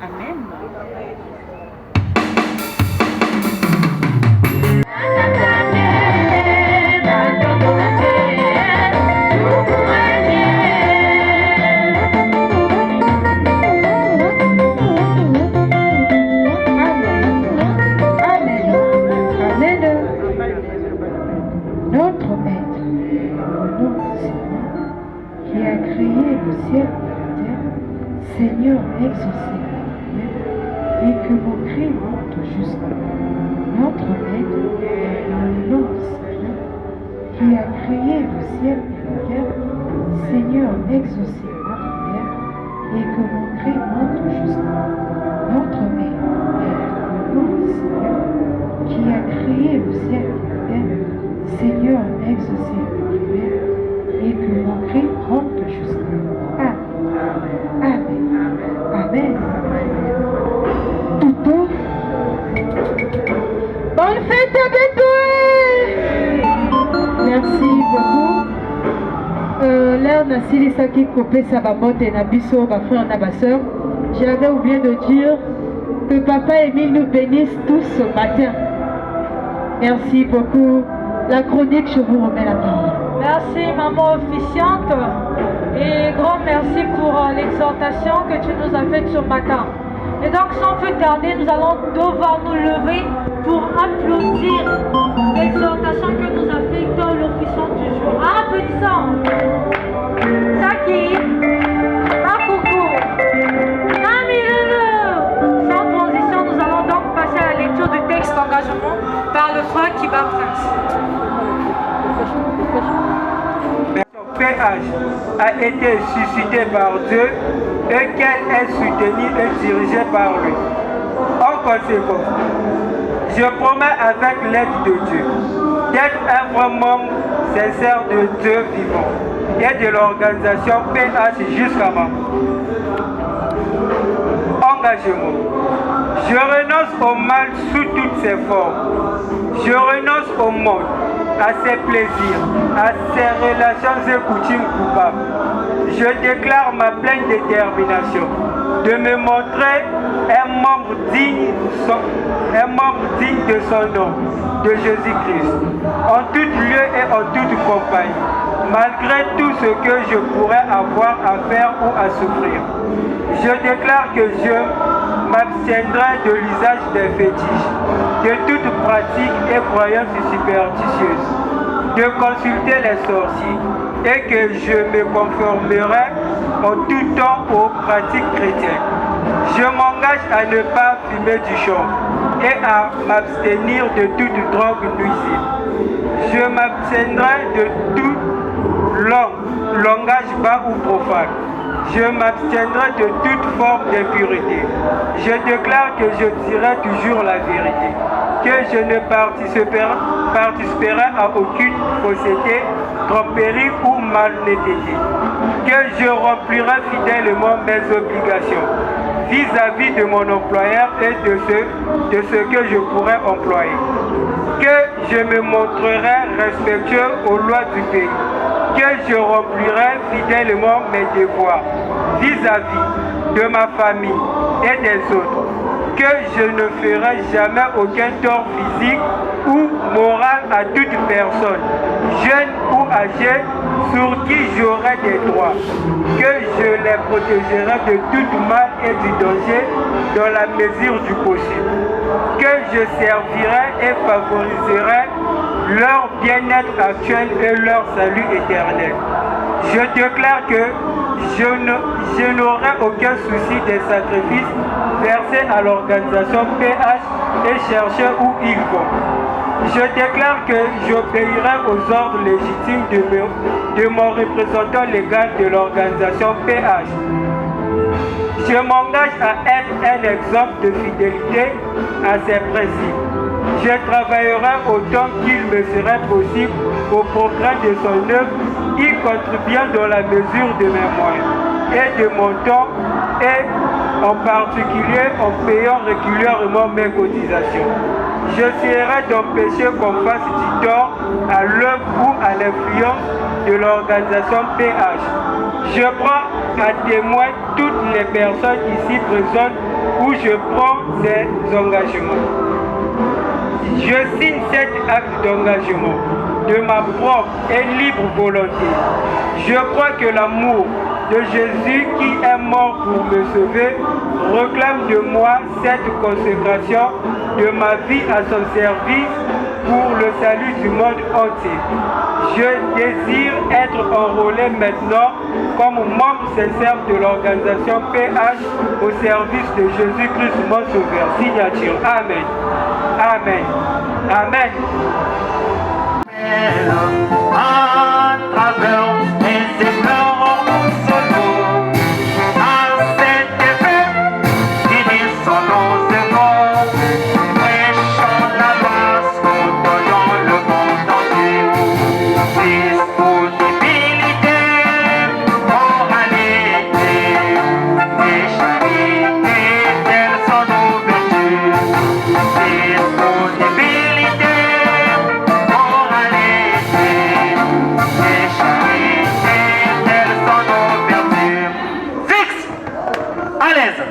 Amen. Seigneur, exaucez et que mon cri monte jusqu'à notre Maître, le nom du Seigneur, qui a créé le ciel et la terre. Seigneur, exaucez ma prière et que mon cri monte jusqu'à notre Maître, le nom du Seigneur, qui a créé le ciel et la terre. Seigneur, exaucez ma prière et que mon cri monte jusqu'à Amen. Amen. Tuto. Bonne fête à Bétoué. Merci beaucoup. L'air n'a sili saki kopé sabamote et nabiso, ma frère et ma soeur. J'avais oublié de dire que Papa Émile nous bénisse tous ce matin. Merci beaucoup. La chronique, je vous remets la parole. Merci maman officiante et grand merci pour l'exhortation que tu nous as faite ce matin. Et donc sans plus tarder, nous allons devoir nous lever pour applaudir l'exhortation que nous a fait l'officiant du jour. Applaudissons. Saki, Makoukou, Namilele. Sans transition, nous allons donc passer à la lecture du texte d'engagement par le frère Kiba Prince. PH a été suscité par Dieu et qu'elle est soutenue et dirigée par lui. En conséquence, je promets avec l'aide de Dieu d'être un vrai membre sincère de Dieu vivant et de l'organisation PH jusqu'à ma mort. Engagement. Je renonce au mal sous toutes ses formes. Je renonce au monde, à ses plaisirs, à ses relations et coutumes coupables. Je déclare ma pleine détermination de me montrer un membre digne de son nom, de Jésus-Christ, en tout lieu et en toute compagnie, malgré tout ce que je pourrais avoir à faire ou à souffrir. Je déclare que je m'abstiendrai de l'usage des fétiches, de toute pratique et croyance superstitieuse, de consulter les sorciers et que je me conformerai en tout temps aux pratiques chrétiennes. Je m'engage à ne pas fumer du chanvre et à m'abstenir de toute drogue nuisible. Je m'abstiendrai de tout langage bas ou profane. Je m'abstiendrai de toute forme d'impureté. Je déclare que je dirai toujours la vérité, que je ne participerai à aucune fausseté, tromperie ou malhonnêteté, que je remplirai fidèlement mes obligations vis-à-vis de mon employeur et de ce que je pourrais employer, que je me montrerai respectueux aux lois du pays, que je remplirai fidèlement mes devoirs vis-à-vis de ma famille et des autres, que je ne ferai jamais aucun tort physique ou moral à toute personne, jeune ou âgée, sur qui j'aurai des droits, que je les protégerai de tout mal et du danger dans la mesure du possible, que je servirai et favoriserai leur bien-être actuel et leur salut éternel. Je déclare que je n'aurai aucun souci des sacrifices versés à l'organisation PH et chercher où ils vont. Je déclare que j'obéirai aux ordres légitimes de mon représentant légal de l'organisation PH. Je m'engage à être un exemple de fidélité à ses principes. Je travaillerai autant qu'il me serait possible au progrès de son œuvre, y contribuant dans la mesure de mes moyens et de mon temps, et en particulier en payant régulièrement mes cotisations. Je serai d'empêcher qu'on fasse du tort à l'œuvre ou à l'influence de l'organisation PH. Je prends à témoin toutes les personnes ici présentes où je prends ces engagements. Je signe cet acte d'engagement de ma propre et libre volonté. Je crois que l'amour de Jésus qui est mort pour me sauver réclame de moi cette consécration de ma vie à son service pour le salut du monde entier. Je désire être enrôlé maintenant comme membre sincère de l'organisation PH au service de Jésus-Christ mon sauveur. Signature. Amen. Amen. Amen. À travers mes éclairs solo, à cet effet, finissons nos efforts, prêchons la loi, dans le monde entier. Disponibilité, moralité et charité, telles sont nos vertus. Disponibilité, moralité et charité, telles sont nos vertus. Fixe, à l'aise.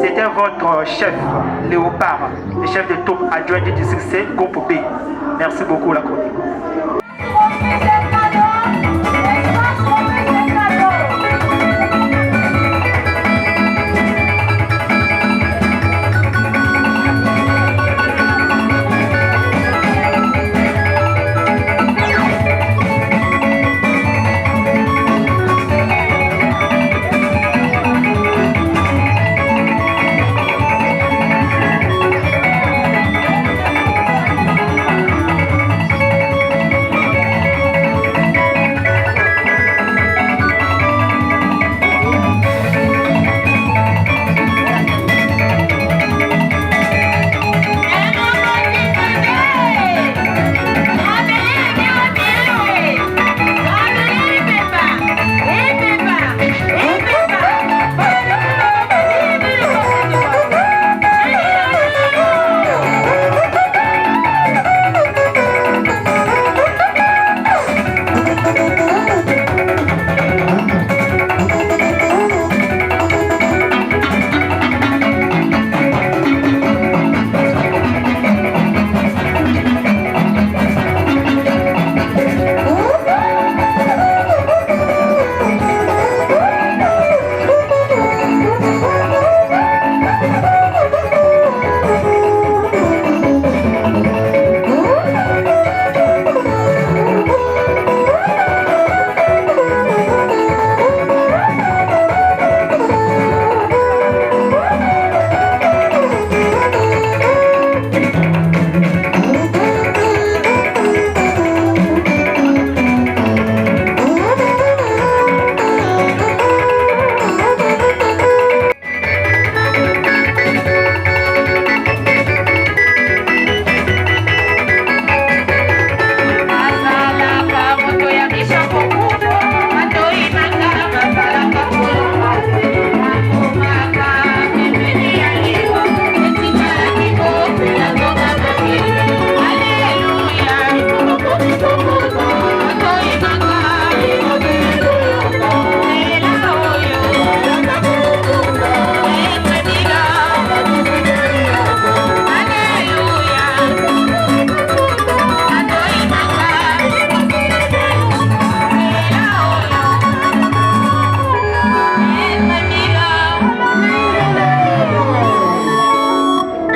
C'était votre chef, Léopard, le chef de troupe adjoint du district C, groupe B. Merci beaucoup, la chronique.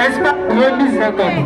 N'est-ce pas remise d'un cadeau?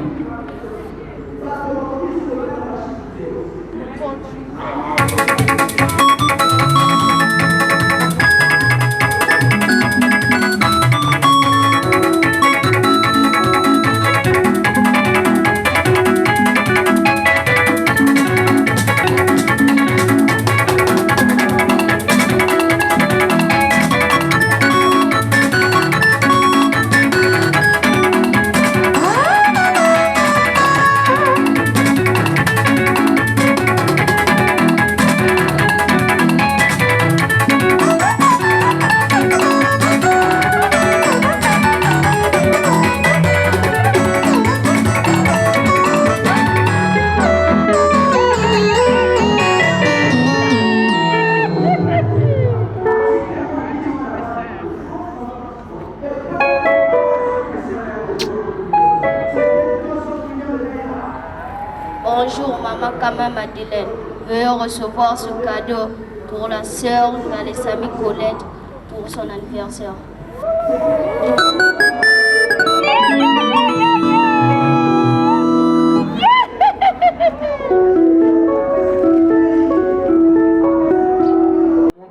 Bonjour, Maman Kama Madeleine. Veuillez recevoir ce cadeau pour la sœur Valesami Colette pour son anniversaire.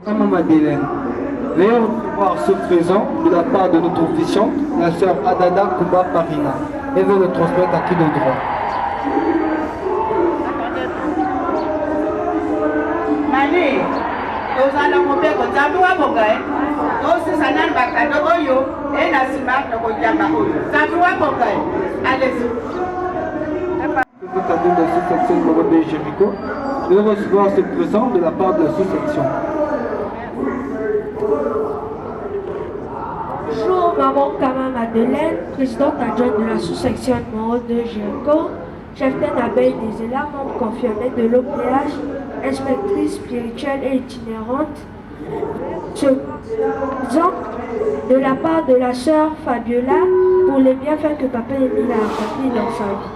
Maman Madeleine, veuillez recevoir ce présent de la part de notre officiante, la sœur Adada Kuba Parina, et veut le transmettre à qui de droit. Mani, nous allons couper au Zaboua Bongay. Aussi, ça n'a pas qu'à Dogoyo et la Sima de Goyama. Zaboua Bongay. Allez-y. Le cadeau de la sous-section numéro de Jéricho, de recevoir ce présent de la part de la sous-section. Bonjour, Maman Kama Madeleine, présidente adjointe de la sous-section numéro 2 Jéricho, chef d'abeille des élèves, membre confirmé de l'OPH, inspectrice spirituelle et itinérante. Ce présent de la part de la sœur Fabiola pour les bienfaits que Papa Émile a accomplis dans sa vie.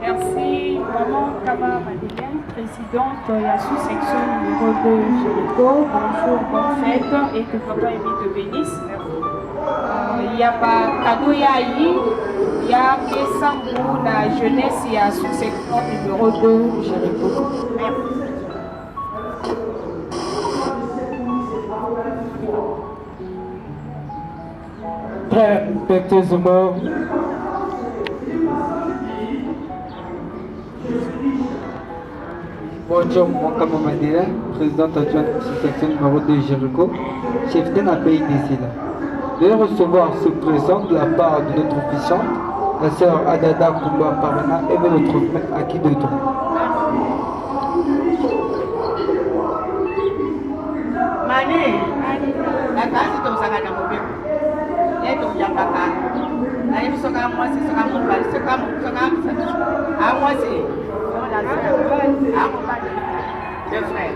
Merci, Maman Kama Madeleine, présidente de la sous-section numéro 2 Jéricho. Bonjour, bonne fête et que Papa Émile te bénisse. Il y a pas cadeau yaï, il y a Kessamou, la jeunesse, il y a sous-section numéro 2 Jéricho. Très respectueusement, bonjour, Maman Kama Madeleine, présidente adjointe de la sous-section numéro 2 Jéricho, chef d'abeille des îles. Veuillez recevoir ce présent de la part de notre officiante, la sœur Adada Kumba Parana, et veut le transmettre à qui de droit. Mani, la case de Osaka Namobi. Et de Yapaka. Naïm Soka, moi, c'est Soka Mouba, Soka Mouba, à moi, c'est. Le frère.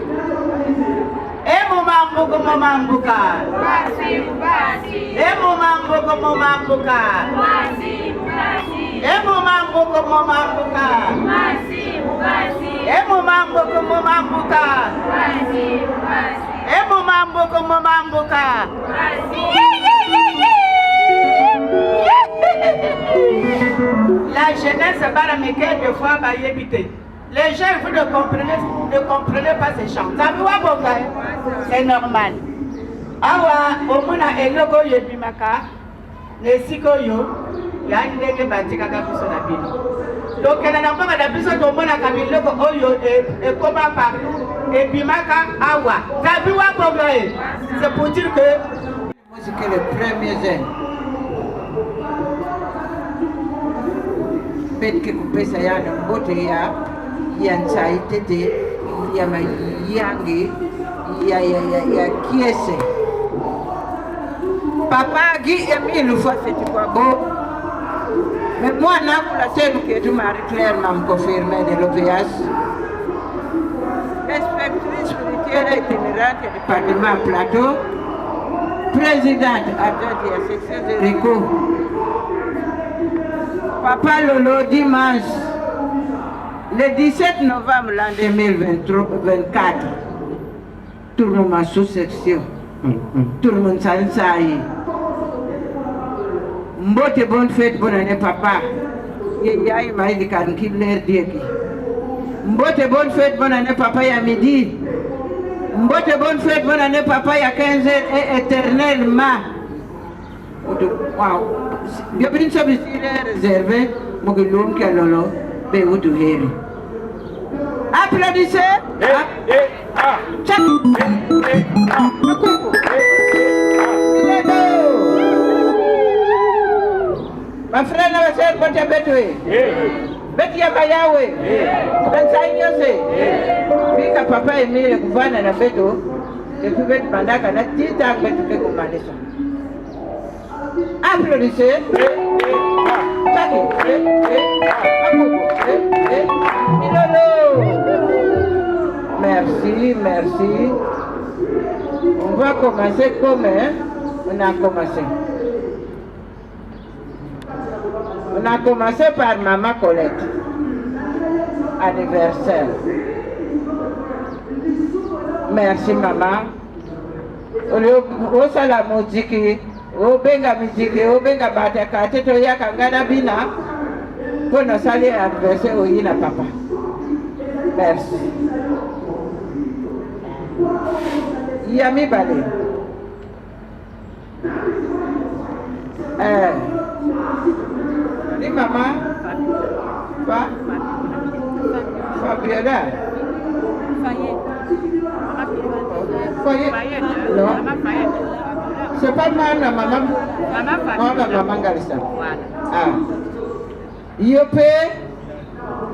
Et mon mambo comme mon mamboka. Et mon mambo comme mon mamboka. Et mon mambo comme mon mamboka. Et mon mambo comme mon mamboka. Et mon mambo comme mon mamboka. La jeunesse va la méquer deux fois à y habiter. Les gens, vous ne comprenez pas ces chants. C'est normal. Awa, au moins, il y a un yebimaka, les sikoyo, il y a une idée de bâtir à la ville. Donc, elle n'a pas d'habitude au moins à Kabilo, Oyo, et comment partout, et Bimaka, Awa. Tabiwa Bogae. C'est pour dire que. C'est que le premier jeune. Peut-être que vous pouvez savoir un beau théâtre. Il y a une saïté, il y a ma yangi, il y a qui est ce? Papa Guy Émile, une fois c'est quoi beau. Mais moi, la tête que tu Marie-Claire m'a confirmé de l'OPH. Inspectrice spirituelle itinérante du département Plateau, présidente adjointe de la section de Rico. Papa Lolo, dimanche. Le 17 novembre l'an 2024, tournement sous-section, Tout le monde s'en sait. Mbote bonne fête, bonne année, papa. Yaya m'a dit qu'il l'air dit. Mbote bonne fête, bonne année, papa, il y a midi. Mbote bonne fête, bonne année, papa, il y a 15 heures et éternellement. Wow. Bien pris ça, c'est réservé. Moi, je l'homme qui a lolo, ben, vous devez. Applaudissez. Ma frère n'a pas fait de bétoué. Bétoué à Bayaoué. Dans sa ignorance. Puis que papa est mis le gouvernement dans le bétou. Et puis bête pendant qu'on a 10 ans que tu peux commander ça. Applaudissez. Merci, merci. On va commencer comme on a commencé. On a commencé par Maman Colette. Anniversaire. Merci maman. Au la musique, au benga musique, au benga bateka, teto ya kangana bina. Pour nous saluer anniversaire au yina papa. Merci. Yami Balé. Ni maman, Fabiola. Fayette. Non. C'est pas mal la maman. Non, la maman Galissa. Ah. Yopé,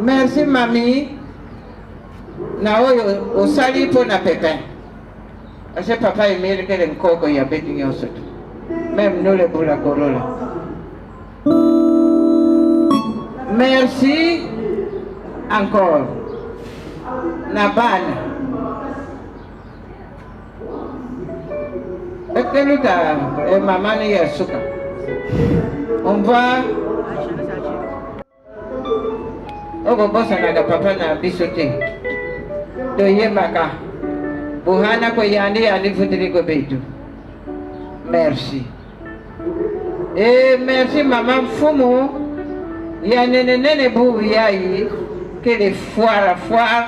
merci mamie. Na au sali pour na pépin. Parce que papa est meilleur que le coco y a béni en surtout. Même nous les pour la corolla. Merci encore. Nabana. Est-ce que nous avons maman et Yasuka? On va. On va bosser avec papa na bisoté. De Yemaka. Buhana ko yandi ali futiri ko beitu. Merci. Et merci maman Fumo. Il y a nene bou yayi que les foires à foire.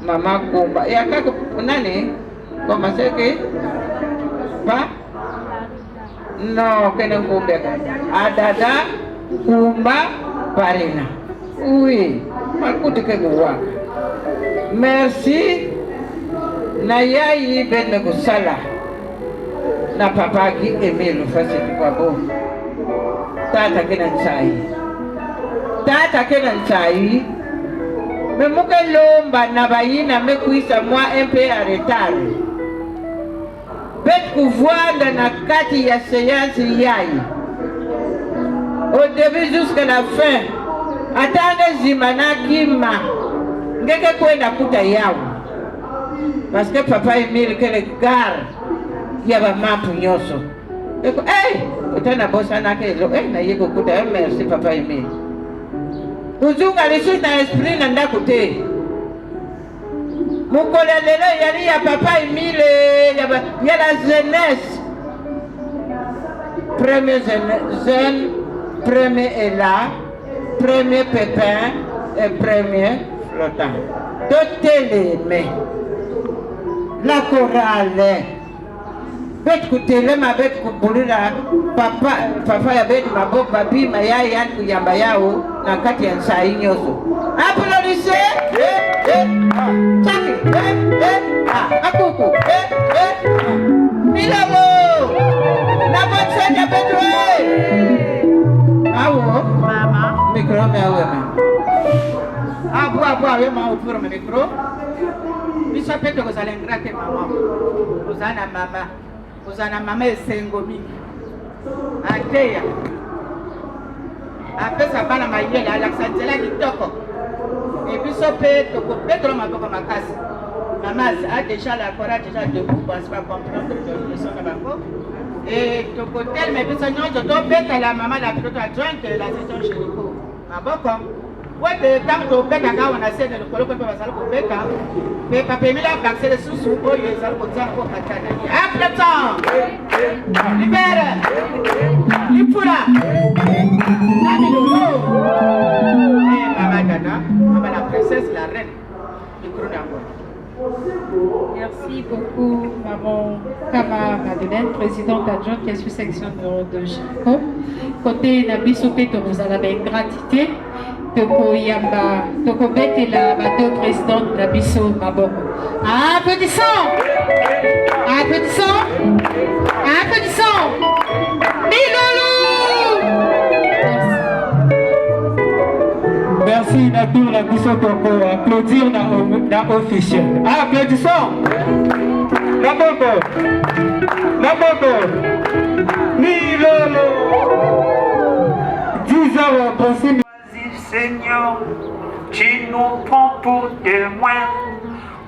Maman Kumba. Il y a quelque nani? Comment c'est que? Pas? Non, que ne Kumba. Adada Kumba Parina. Oui. Malcoute que vous voyez. Merci. Na yayi ben kusala. Na papa qui aimait le faire c'est quoi beau. Tata kenan chai. Tata kenan chai. Mais moi que l'omba na bayina me kuisa moi un peu en retard. Bet pouvoir dans la kati ya séance yayi. Au début jusqu'à la fin. Attendez zimana kima. Ngeke kwenda kuta yao. Parce que papa Emile que le gars il y a maman pugnyoso. Hey, utana bossa na ke lo na yeko kuta merci papa Emile. Uzunga lisu na esprit na ndakute. Mukole lelo yali ya papa Emile ya la jeunesse. Premier jeune, premier est là, premier pépin et premier flottant. Toutes les mains. La chorale. Bet kutele ma bet kubulira papa ya bet mabo babi mayai yan kuyamba yao na kati ya nsai nyoso. Applaudissez. Chaki. Akuku. Milabo. Na bonne ya betwe. Awo. Mama. Micro me awe ma. Abu awe ma uturo me micro. Bisa peto ko salengra ke mama. Uzana mama esengo mingi. Ateya. Apesa bana mayele alaksantela kitoko. Et biso pe toko petro maboko makasi. Maman a déjà la courage déjà de vous parce pas comprendre le son de banco. Et toko tel mais biso nyonzo to beta la maman la pilote adjointe la saison Jericho. Maboko. Wete tanto beka ka wana sene le kolo ko ba sala ko beka. Me pa pe mi la bakse le susu o ye sala ko tsana ko katana. Après temps. Libère. Lipura. Nani lolo. Mama Dana, Mama la princesse, la reine. Merci beaucoup, Maman Kama Madeleine, présidente adjointe de la sous-section de Chico. Côté Nabiso Peto, nous avons une gratitude. Toko Yamba, Toko Bete, la présidente Nabiso Maboko. Applaudissons! Applaudissons! Applaudissons! Milolo! Merci Natur la Bisso Toko. Applaudir dans officiel. Applaudissons. Maboko. Milolo. 10 heures au principe. Seigneur, tu nous prends pour témoins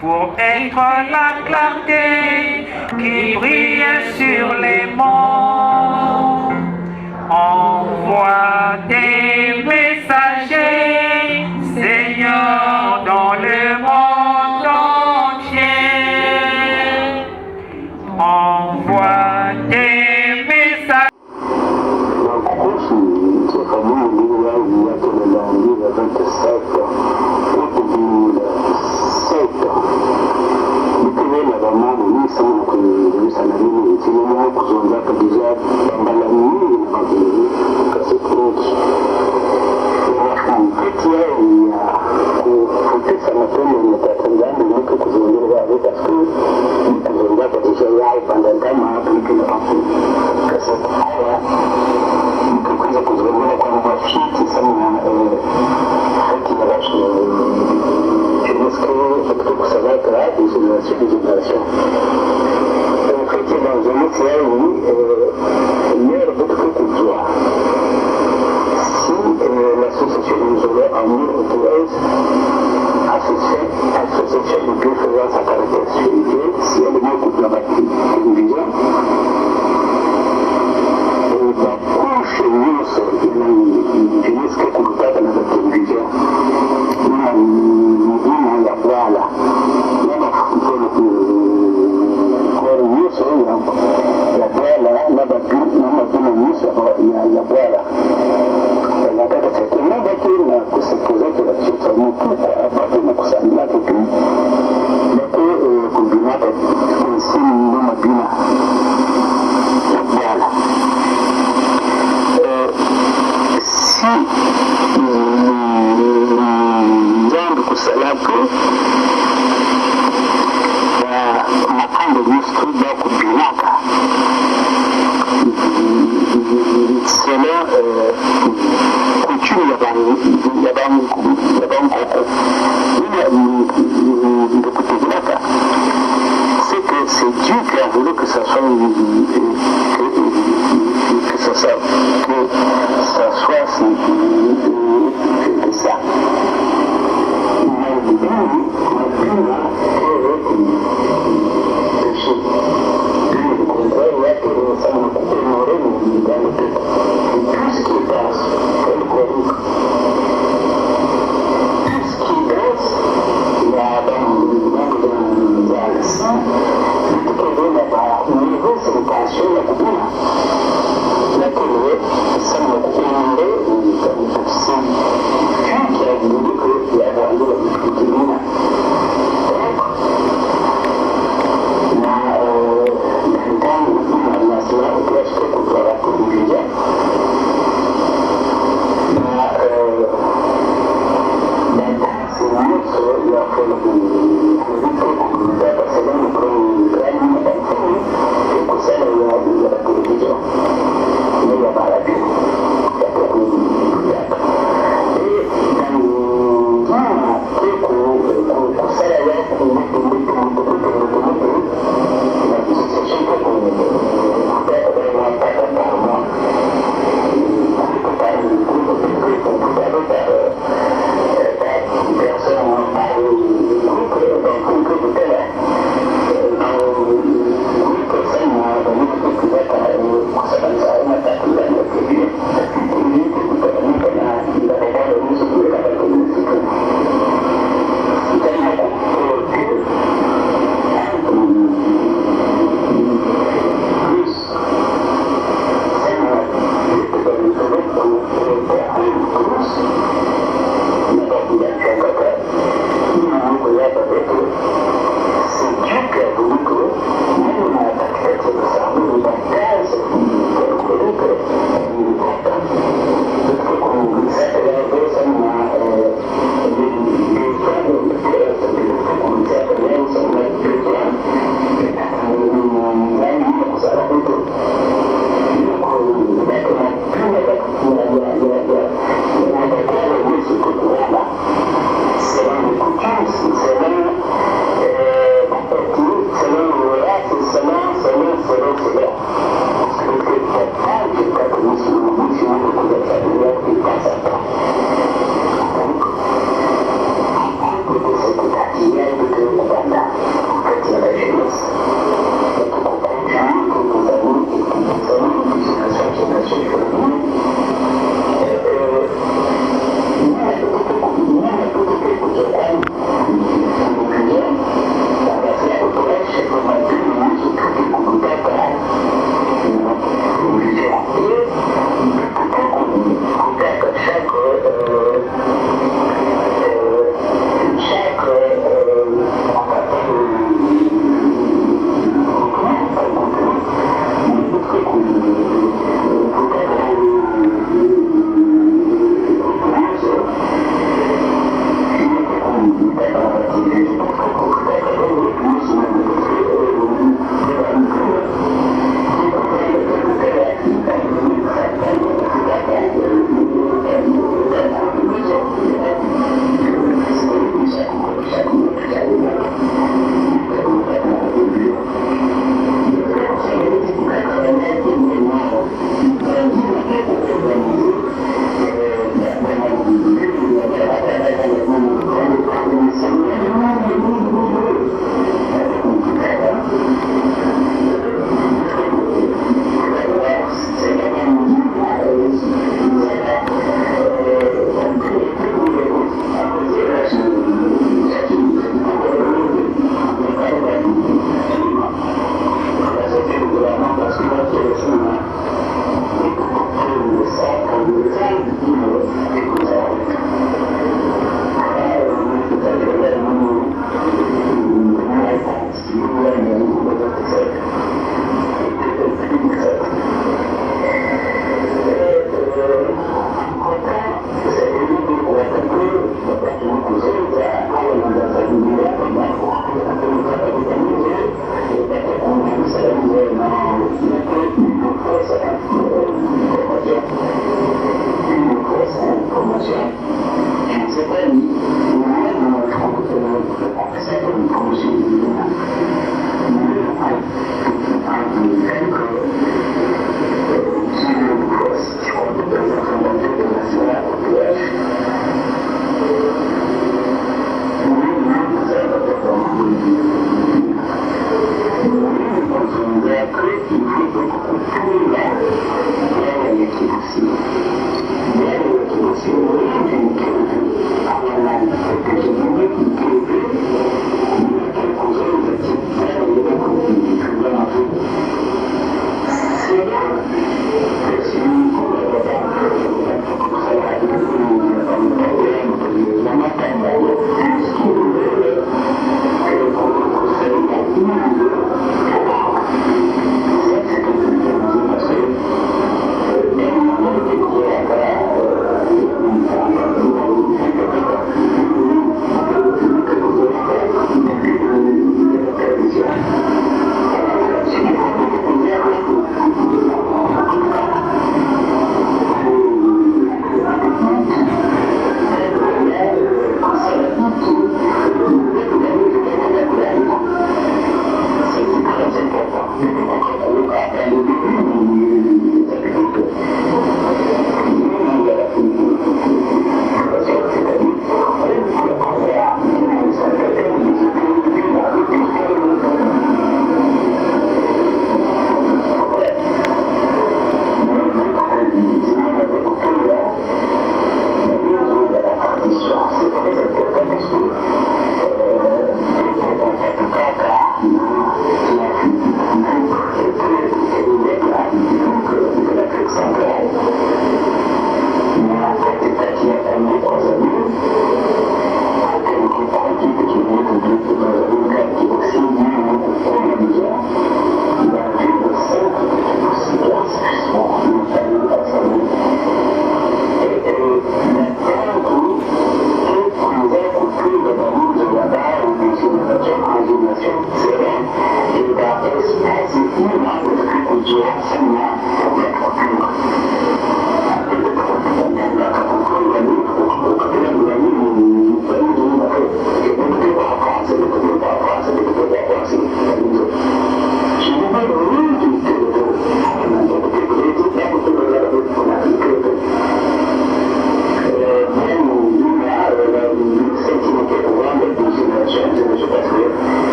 pour être la clarté qui brille sur les monts. Envoie des messagers, Seigneur, dans le monde entier. Envoie des messagers. Gracias.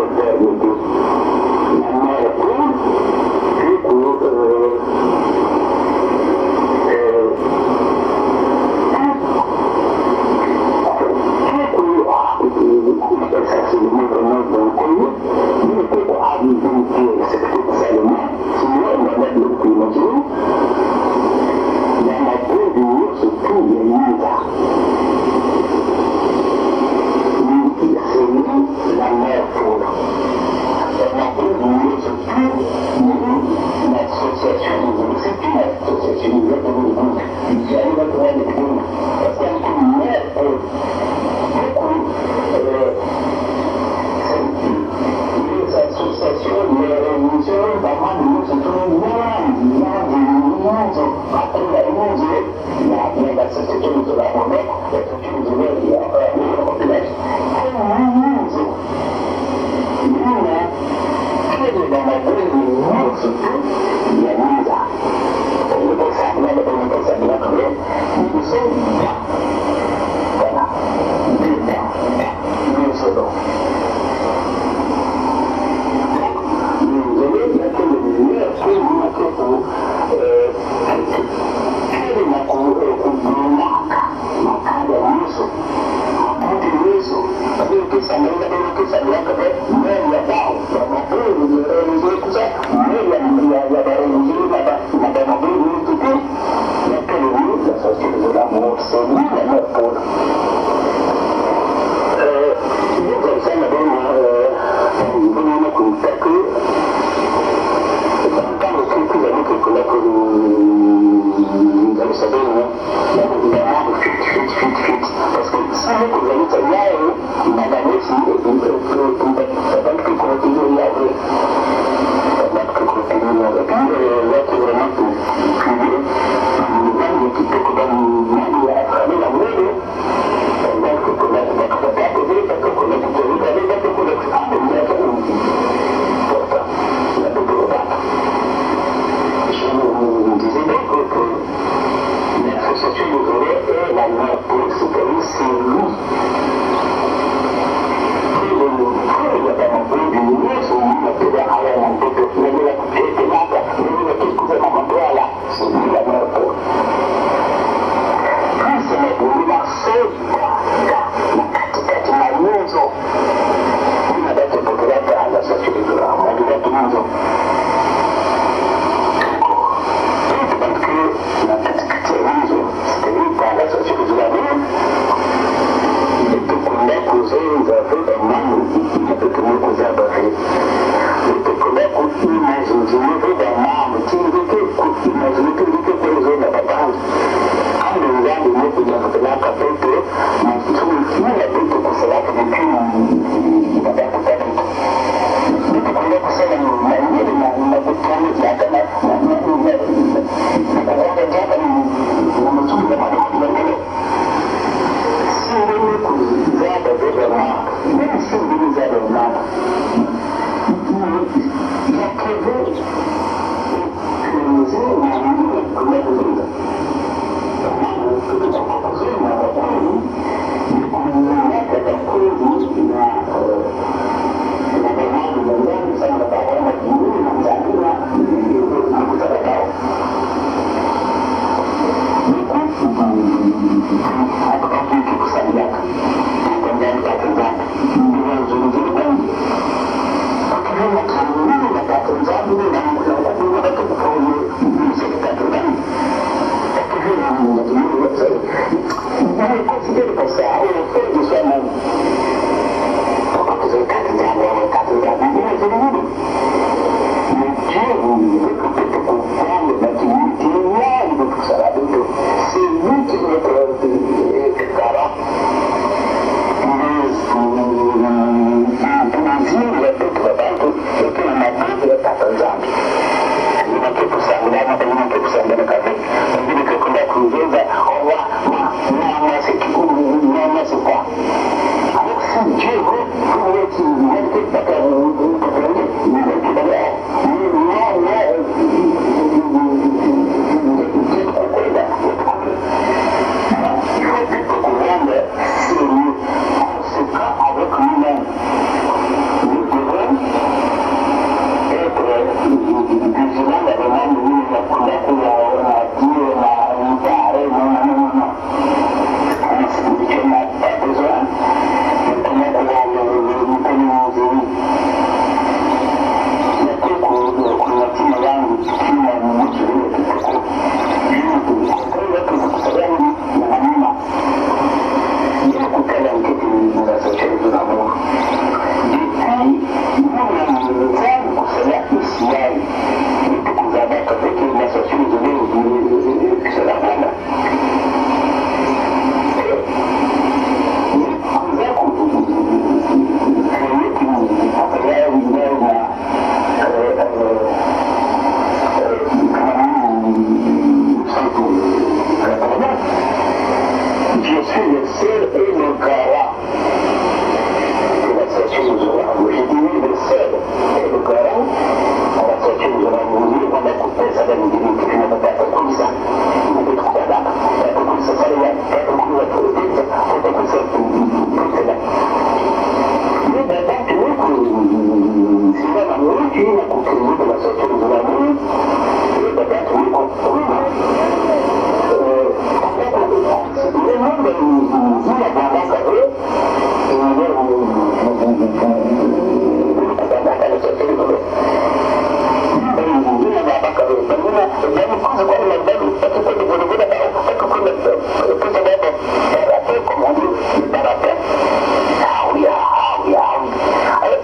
Thank you.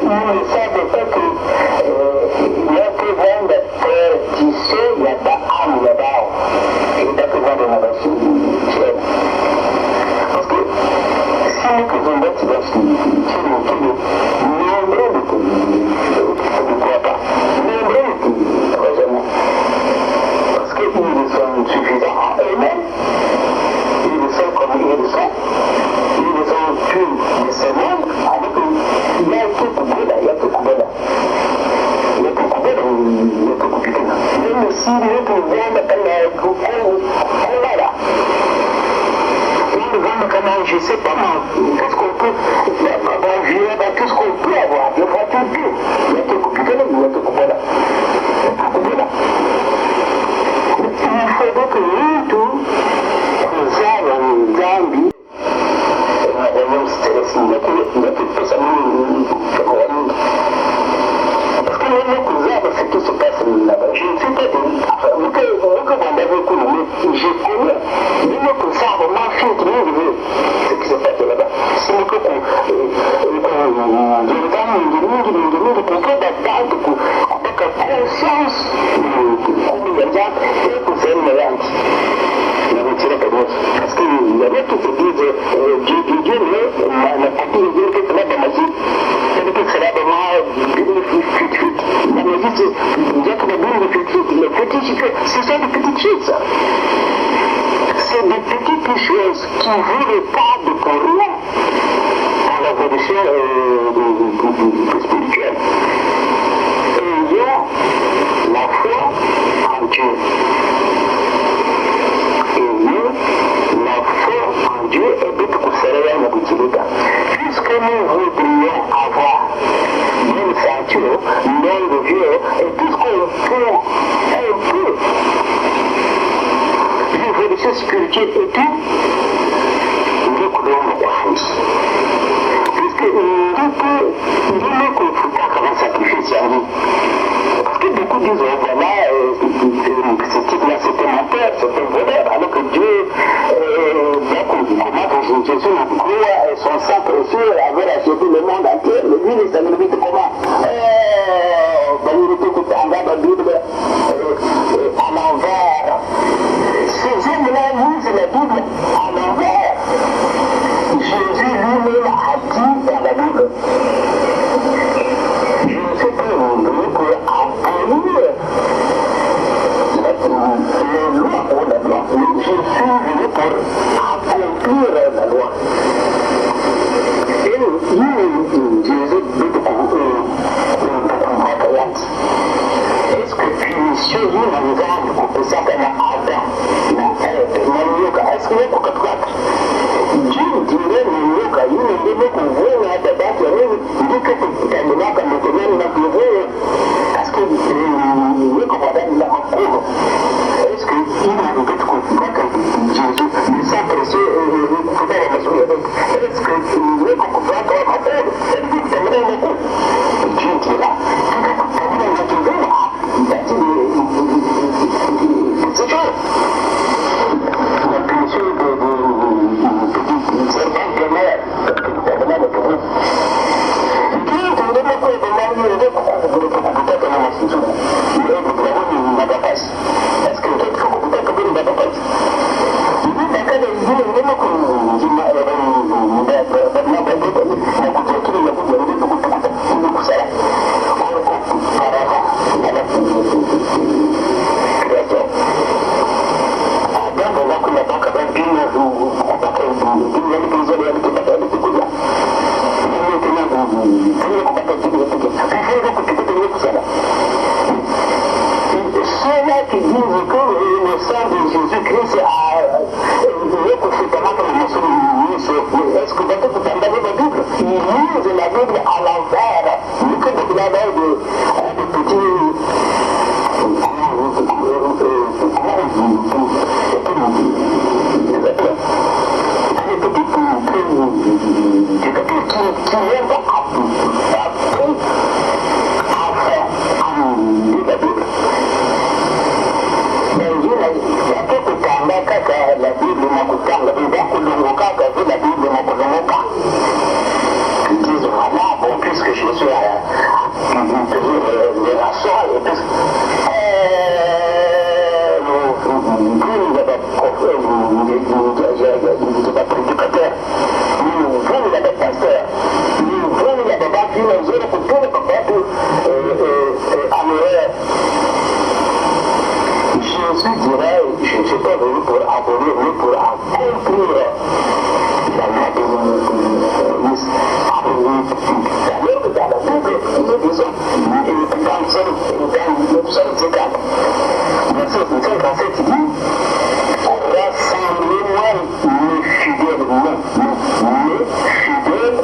le savent de fait que notre vent de terre tissé, il y a pas âme là-bas. Et il y a que vent de la machine. Parce que si nous faisons des choses qui nous nombreux de pourquoi pas nombreux de heureusement. Parce qu'ils sont suffisants en eux-mêmes. Ils sont comme ils sont. Ils ont tous des semaines avec il y a tout coupé là, il y a tout coupé là. Il y a tout coupé là, il y a tout coupé là. Même si nous pouvons mettre beaucoup là. Je sais pas moi, qu'est-ce qu'on peut, tout ce qu'on peut avoir, des fois tout peut. Il y a tout coupé là, il y a tout coupé là. Il y a tout coupé là. Il faudrait que nous tous, nous avons Zambie, parce que les cousins, ce qui se passe là-bas, je ne sais pas, vous que vous avez connu, je connais, les cousins, vraiment, ce qui se passe là-bas. C'est que avec conscience, parce qu'il y en a qui se disent Dieu n'a pas pu dire que cela dans ma vie, c'est que cela dans ma vie, les petites choses, ce sont des petites choses. C'est des petites choses qui vivent pas de rien à la révolution spirituelle. Et il y a la foi en Dieu. La foi en Dieu est beaucoup sérieuse à l'utilité. Puisque nous voudrions avoir une ceinture, une de Dieu, et puisqu'on peut un peu l'évolution spirituelle et tout, nous coulons la croissance. Puisque nous qu'on faut pas comment sacrifier sa vie. Parce que beaucoup disent, voilà, ce type-là c'était menteur, c'était voleur, alors que Dieu, comment Jésus croit son sang précieux avait acheté le monde entier, mais lui, il s'est limité comment il était en bas de la Bible, à l'envers. Ces hommes-là lisent la Bible à l'envers. Jésus lui-même a dit dans la Bible. Je ne sais pas pour abolir les lois ou la loi. Je suis venu pour accomplir la loi. Et Jésus dit est-ce que monsieur nous avons coupé ça comme Adam est-ce qu'il y a beaucoup de quoi Dieu dirait Nyoka, il ne veut qu'on voit à ta date, il dit que tu as mené comme le témoin n'a plus vu parce que Nyoka va dans la cour. Est-ce qu'il a un peu de quoi que Jésus, le sang précieux, il faut faire la maison est-ce que Nyoka va dans la cour c'est lui qui t'a mené la cour. Dieu dit là, tu as mené la cour, il a dit c'est chaud. La punition de servante de mère, ceux-là qui disent que le sang de Jésus-Christ a est-ce que peut-être vous entendez la Bible? Ils lisent la Bible à l'envers, vu que de la veille de petits la Bible nakutanga bivakulungukaga vile Bible nakulunguka. Ils disent voilà, bon, puisque je suis à pour le papa pour améliorer. Jésus dirait, je ne suis pas venu pour abolir, mais pour accomplir la loi de Moïse. Alors que dans la Bible, il y a des hommes, dans le psaume 54, verset 57, il dit, rassemblez-moi les fidèles, les fidèles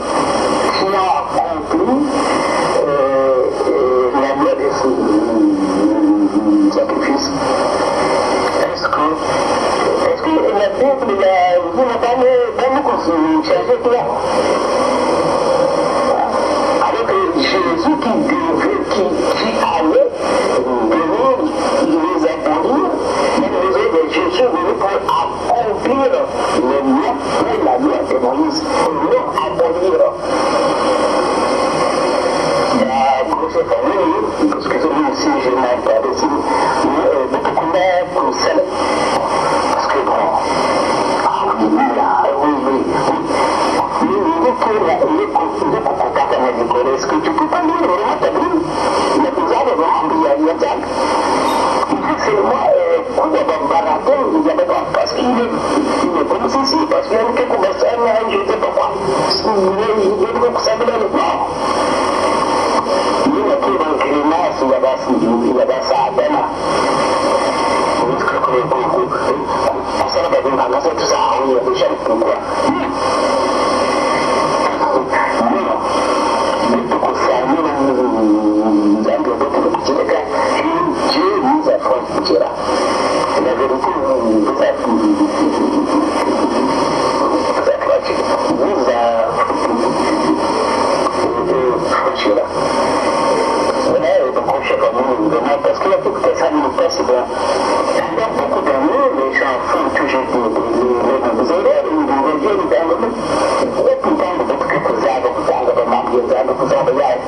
qui ont accompli la loi des sacrifices. Est-ce que la Bible, vous n'avez pas changé tout là? Alors que Jésus qui allait venir les abolir, Jésus est venu pour accomplir les lois et la loi de Moïse, pour les abolir. La grosse famille, parce que celui aussi, je n'ai pas ici, beaucoup connaissent pour celle. Parce que bon, oui. Est-ce que tu peux pas lire vraiment ta Bible? Il y a des arbres vraiment, il y a Jack. C'est moi, quand il y a des baratons, il y a des gars, parce qu'il est comme ceci, parce qu'il y a quelques personnes, je ne sais pas quoi. Il est comme ça, mais non. Il y a qui dans le grimace, il y a des ça à peine. Ça va bien balancer tout ça, oui, il y a des gens pourquoi. Dieu nous affranchira. La vérité vous affranchira. Voilà, donc on cherche vraiment parce qu'il y a beaucoup de ça, mais c'est bon. Pendant beaucoup d'années, les gens font toujours des erreurs, ils reviennent dans le monde. Et pourtant, beaucoup de cousins, de mariés, de cousins de yaï.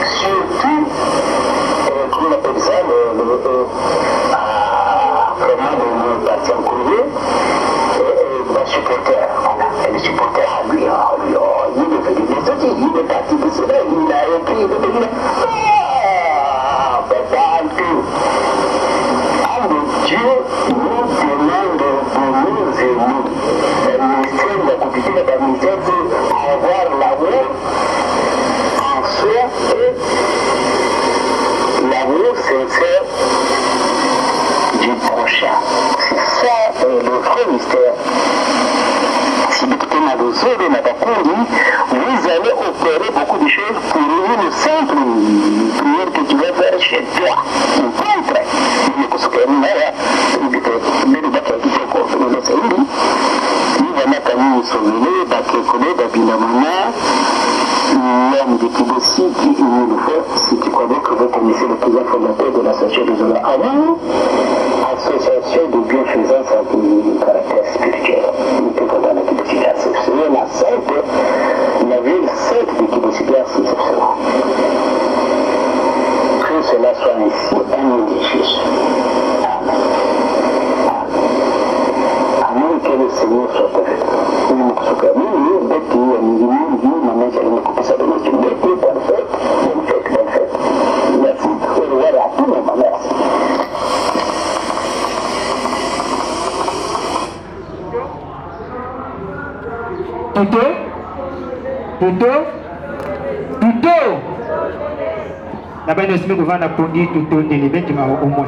Surtout, comment on appelle ça, vraiment le patient courrier, le supporter. Et le supporter, lui, il est devenu des autres, il est parti de cela, il a écrit, il est devenu. Dieu nous demande de nous aimer. Le ministère de la compétition de la misère, c'est avoir l'amour en soi et l'amour sincère du prochain. C'est ça le vrai mystère. Si vous allez opérer beaucoup de choses pour une simple prière que tu vas faire chez toi. L'homme de Kibossi qui est une fois, si tu crois bien que vous connaissez le président fondateur de l'association des hommes avant, association de bienfaisance à caractère spirituel. Nous sommes dans la Kibossi d'Assomption, la sainte, la ville sainte de Kibossi d'Assomption. Que cela soit ici un nom de Jésus. Amen. Amen. Que le Seigneur soit avec nous. Merci. Voilà, tout le monde. Merci. Tuto. Là-bas, nous sommes devant la chronique Tuto de l'événement au moins.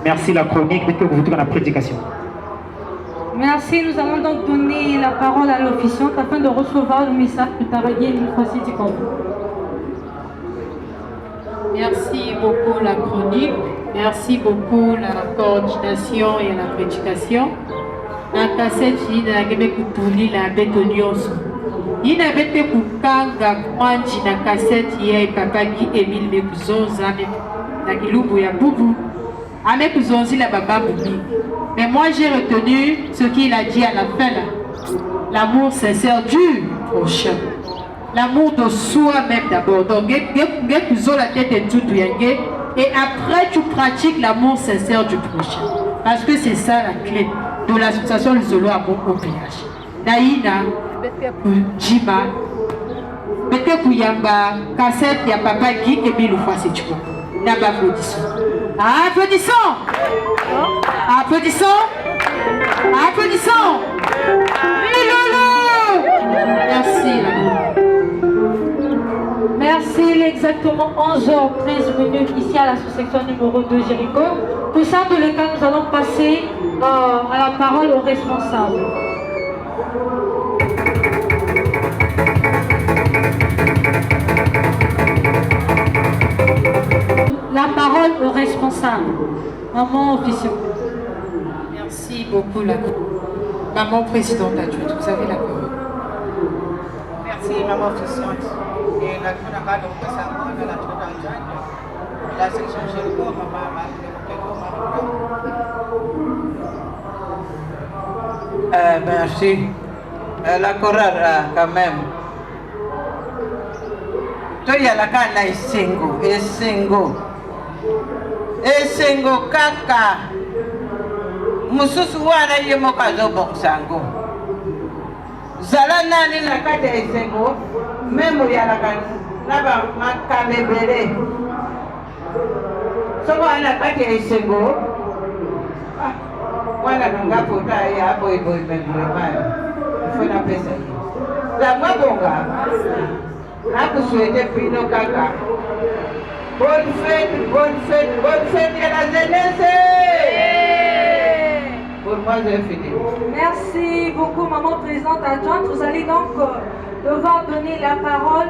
Merci la chronique, mais que vous voulez la prédication. Merci, nous allons donc donner la parole à l'officiante afin de recevoir le message de Taragé une fois ci. Merci beaucoup la chronique, merci beaucoup la coordination et la prédication. La cassette, il y a des la bête nyonso. Il y a des kukanga kwanji na cassette hier papa qui Emile Mekuzonza na kilubu ya bubu. Avec Kuzonzi la baba bubi. Mais moi j'ai retenu ce qu'il a dit à la fin là. L'amour sincère du prochain. L'amour de soi-même d'abord. Donc, et après tu pratiques l'amour sincère du prochain. Parce que c'est ça la clé de l'association Le Zolo Amour au PH. Naïna, Jima, Bete Kouyamba, cassette, il y a papa Guy et Bilou Foissé Chikwa. N'aba applaudissons. Applaudissons. Applaudissons. Applaudissons. Milolo. Merci. Merci, il est exactement 11h13 ici à la sous-section numéro 2 Jéricho. Pour ça, dans le cas, nous allons passer à la parole aux responsables. La parole aux responsables. Maman officielle. Merci beaucoup, la maman présidente adjointe. Vous avez la parole. Merci, maman officiante. Et la Kunaka, donc, la section Jéricho, merci. La chorale, quand même. Toi, il y a la canne Esengo kaka. Mususu wana yemoka zo boksango. Zala nani na kata Esengo, memo ya la canne. Naba makamebele. Sobo ana kata Esengo. Wana nunga pota ya hapo ibo imemremani. Funa pesa hii. La mabonga. Nakusuete pino kaka. Bonne fête à la jeunesse. Pour moi, j'ai fini. Merci beaucoup, maman présidente adjointe. Vous allez donc devoir donner la parole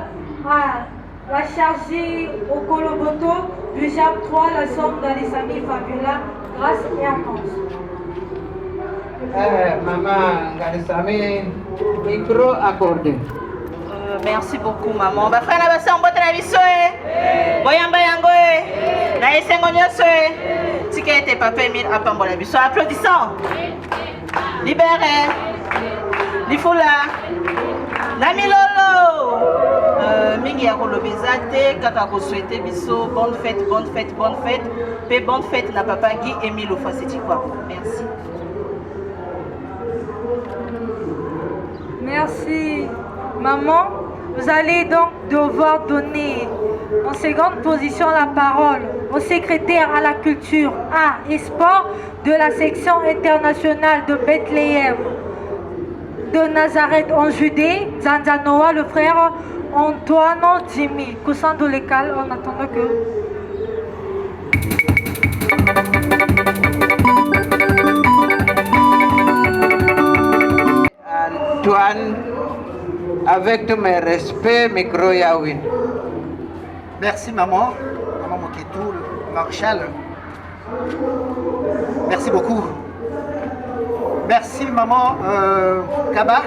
à la chargée au Koloboto du JAP 3, la somme d'Alessami Fabiola, grâce et entente. Maman Alessami, micro accordé. Merci beaucoup, maman. Frère, na basa mbote na biso boyamba yango na esengo nyonso tikete papa Emile apambola biso. Applaudissons. Libéré. Lifula. Na milolo. Mingi ya kolobeza te kaka ko souhaiter biso bonne fête. Pe bonne fête na papa Guy Emile Foissé Chikwa. Merci. Merci. Maman, vous allez donc devoir donner en seconde position la parole au secrétaire à la culture, art et sport de la section internationale de Bethléem de Nazareth en Judée, Zanzanoa, le frère Antoine Jimmy. Cousin de l'école, en attendant que... Antoine, avec tous mes respects, micro Yawin. Merci maman Moketou, Marshall. Merci beaucoup. Merci maman Kaba,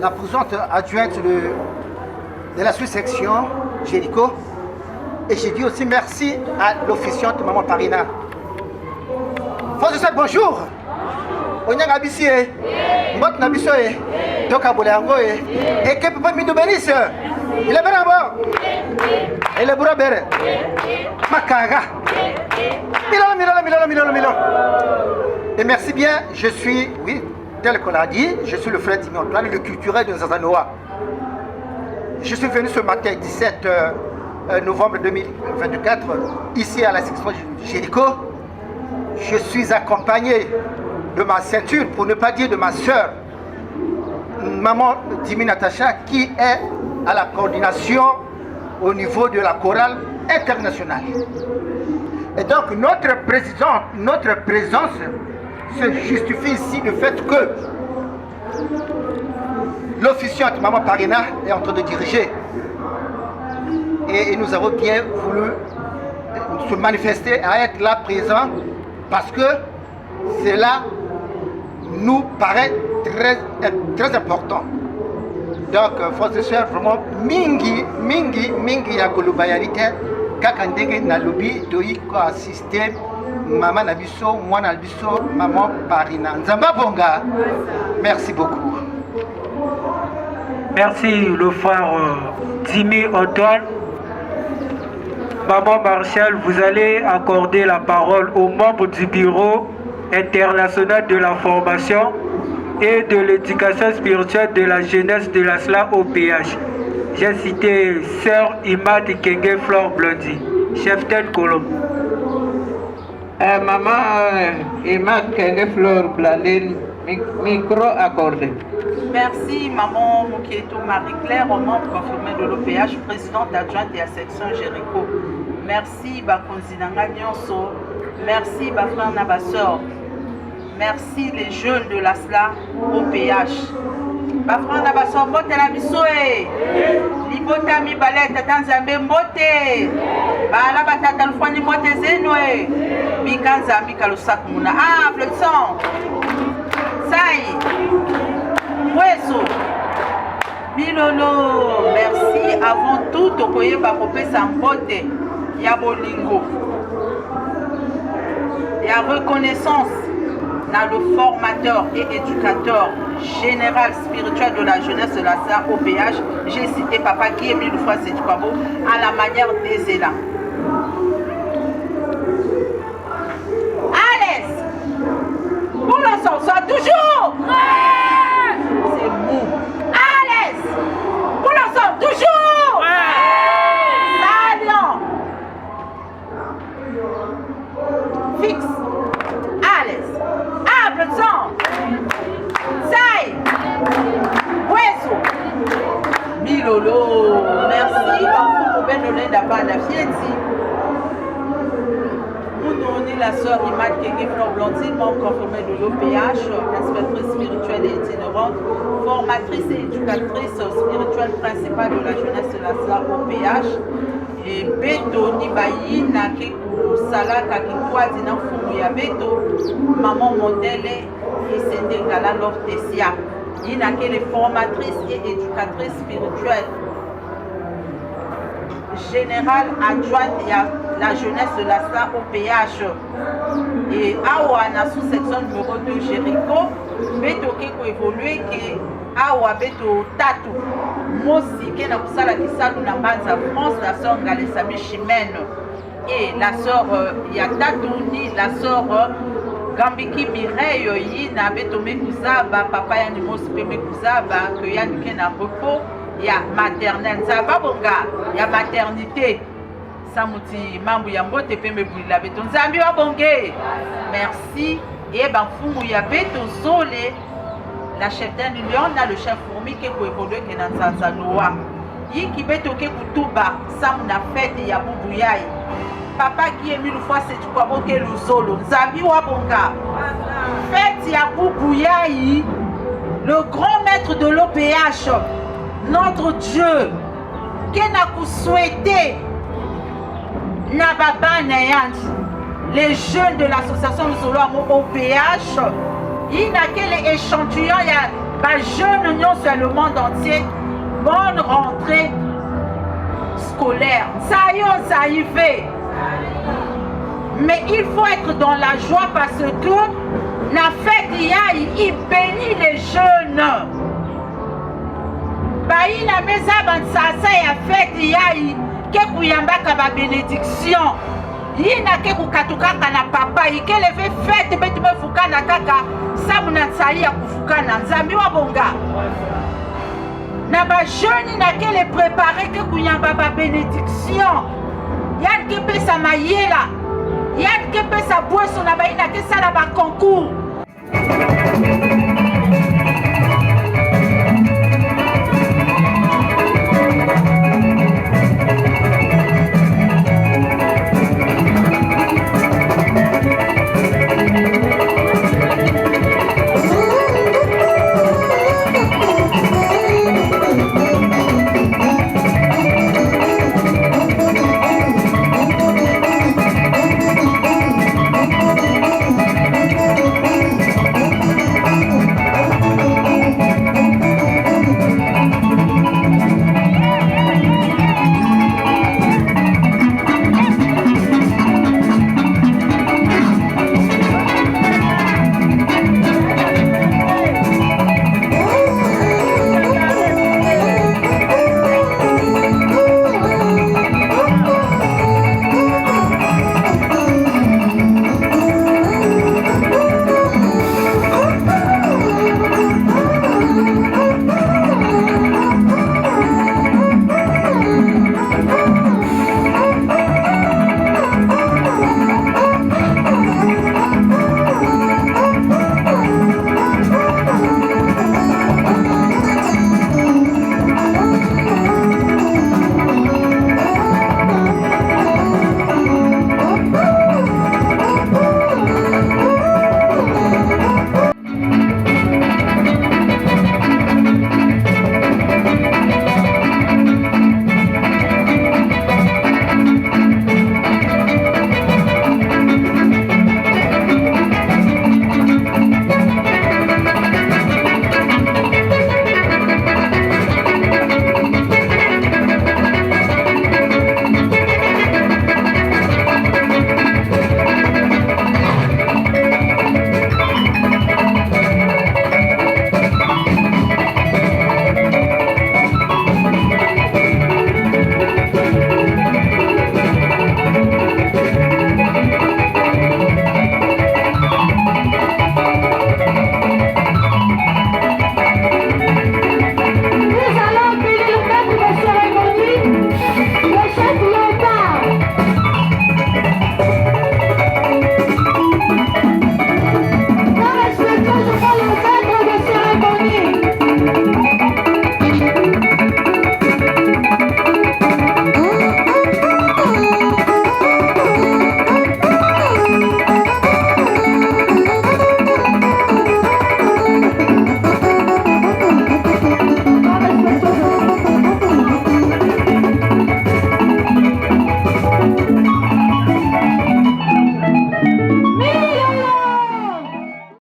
la présidente adjointe de la sous-section Jéricho. Et j'ai dit aussi merci à l'officiante maman Parina. Frère, bonjour. Onyanga bisi mbot na biso toka bolango et que papa mi do bénisse. Il est bien là-bas. Il est bourra bere. Makaga. Milano. Et merci bien, je suis, oui, tel qu'on l'a dit, je suis le frère Timmy Antoine, le culturel de Zanzanoa. Je suis venu ce matin, 17 novembre 2024, ici à la section Jéricho. Je suis accompagné de ma ceinture, pour ne pas dire de ma soeur, maman Dimi Natacha, qui est à la coordination au niveau de la chorale internationale. Et donc notre présence se justifie ici du fait que l'officiante maman Parina est en train de diriger. Et nous avons bien voulu se manifester à être là présent parce que cela nous paraît très important. Donc, frères et sœurs, vraiment, mingi ya kolubayarite kaka ndenge na lobi toyi ko assister maman nabiso, mwana nabiso, maman Parina. Nzamba bonga. Merci beaucoup. Merci le frère Timmy Antoine. Maman Marshall, vous allez accorder la parole aux membres du bureau international de la formation et de l'éducation spirituelle de la jeunesse de la SLA OPH. j'ai cité Sœur Imad Kenge Flore Blondie, chef-tête Colombe. Maman Imad Kenge Flore Blondie, micro accordé. Merci Maman Mokieto Marie-Claire, membre confirmé de l'OPH, présidente adjointe de la section Jéricho. Merci Bakonzi Nanga Nyonso, merci Bafrère Nabassor, merci les jeunes de la SLA OPH. Bafrère Nabassor, mbote la bisoe, libota mi baleta tanzambe mbote, bala batata lufani mbote zenwe, bikanza mikalusak muna. Ah, applaudissons. Saï, Weso, Milolo, merci avant tout, Tokoye Bakopé Sambote, Yabolingo. Il y a reconnaissance dans le formateur et éducateur général spirituel de la jeunesse de la SLA OPH. J'ai cité Papa qui est mis le fois Sétukwabo à la manière des élans. Pour l'ensemble, soit toujours c'est mou. À l'aise. Pour l'ensemble, toujours Saluant. Fixe. À l'aise. Applaudissant. Saï. Wesso. Milolo. Merci. Pour Benolé d'Abba Fieti. La sœur Imad Kenge Flore Blondie, membre confirmé de l'OPH, inspectrice spirituelle et itinérante, formatrice et éducatrice spirituelle principale de la jeunesse de la SLA OPH, et Beto Nibayi Nakeku Salaka Kikwadi Nafumu ya Beto, maman modèle et Sende Gala Lortesia. Il n'a que les formatrices et éducatrices spirituelles générale adjointe à la jeunesse de la SLA OPH et Awa na sous-section numéro 2 Jéricho Beto Keko évolué que Awa Beto Tatu Mosi qui na kusala kisalu na Banza France, la sœur Ngalesami Chimène et la sœur Yatatu ni la sœur Gambiki Mireille yi na Beto Mekuzaba papa ya ni Mosi pe Mekuzaba que ya ni na repos. Il y a maternelle, ça va bonga, il y a maternité. Samouti mambu ya mbote pe mebulila beto nzambi wa bonge. Merci. Et ben fumu ya beto zole la chef d'un lion na le chef fourmi qui ko évoluer que dans sa loi. Yi ki beto ke kutuba sam na fête ya bubuyai. Papa qui est mille fois c'est quoi boke luzolo nzambi wa bonga. Fête ya bubuyai, le grand maître de l'OPH. Notre Dieu, qui n'a qu'à souhaiter les jeunes de l'association Musolo OPH, il n'a qu'à les échantillons, il y a des jeunes sur le monde entier. Bonne rentrée scolaire. Ça y fait. Mais il faut être dans la joie parce que la fête, il bénit les jeunes. Baï na mesa bansasa ya fête yai ke kuyambaka ba bénédiction yina ke kukatukaka na papa ike leve fête betu mefukana kaka sabu na tsai ya kufukana nzambi wa bonga na ba jeune na ke le préparer ke kuyamba ba bénédiction yan ke pesa mayela yan ke pesa boisson na baï na ke sala ba concours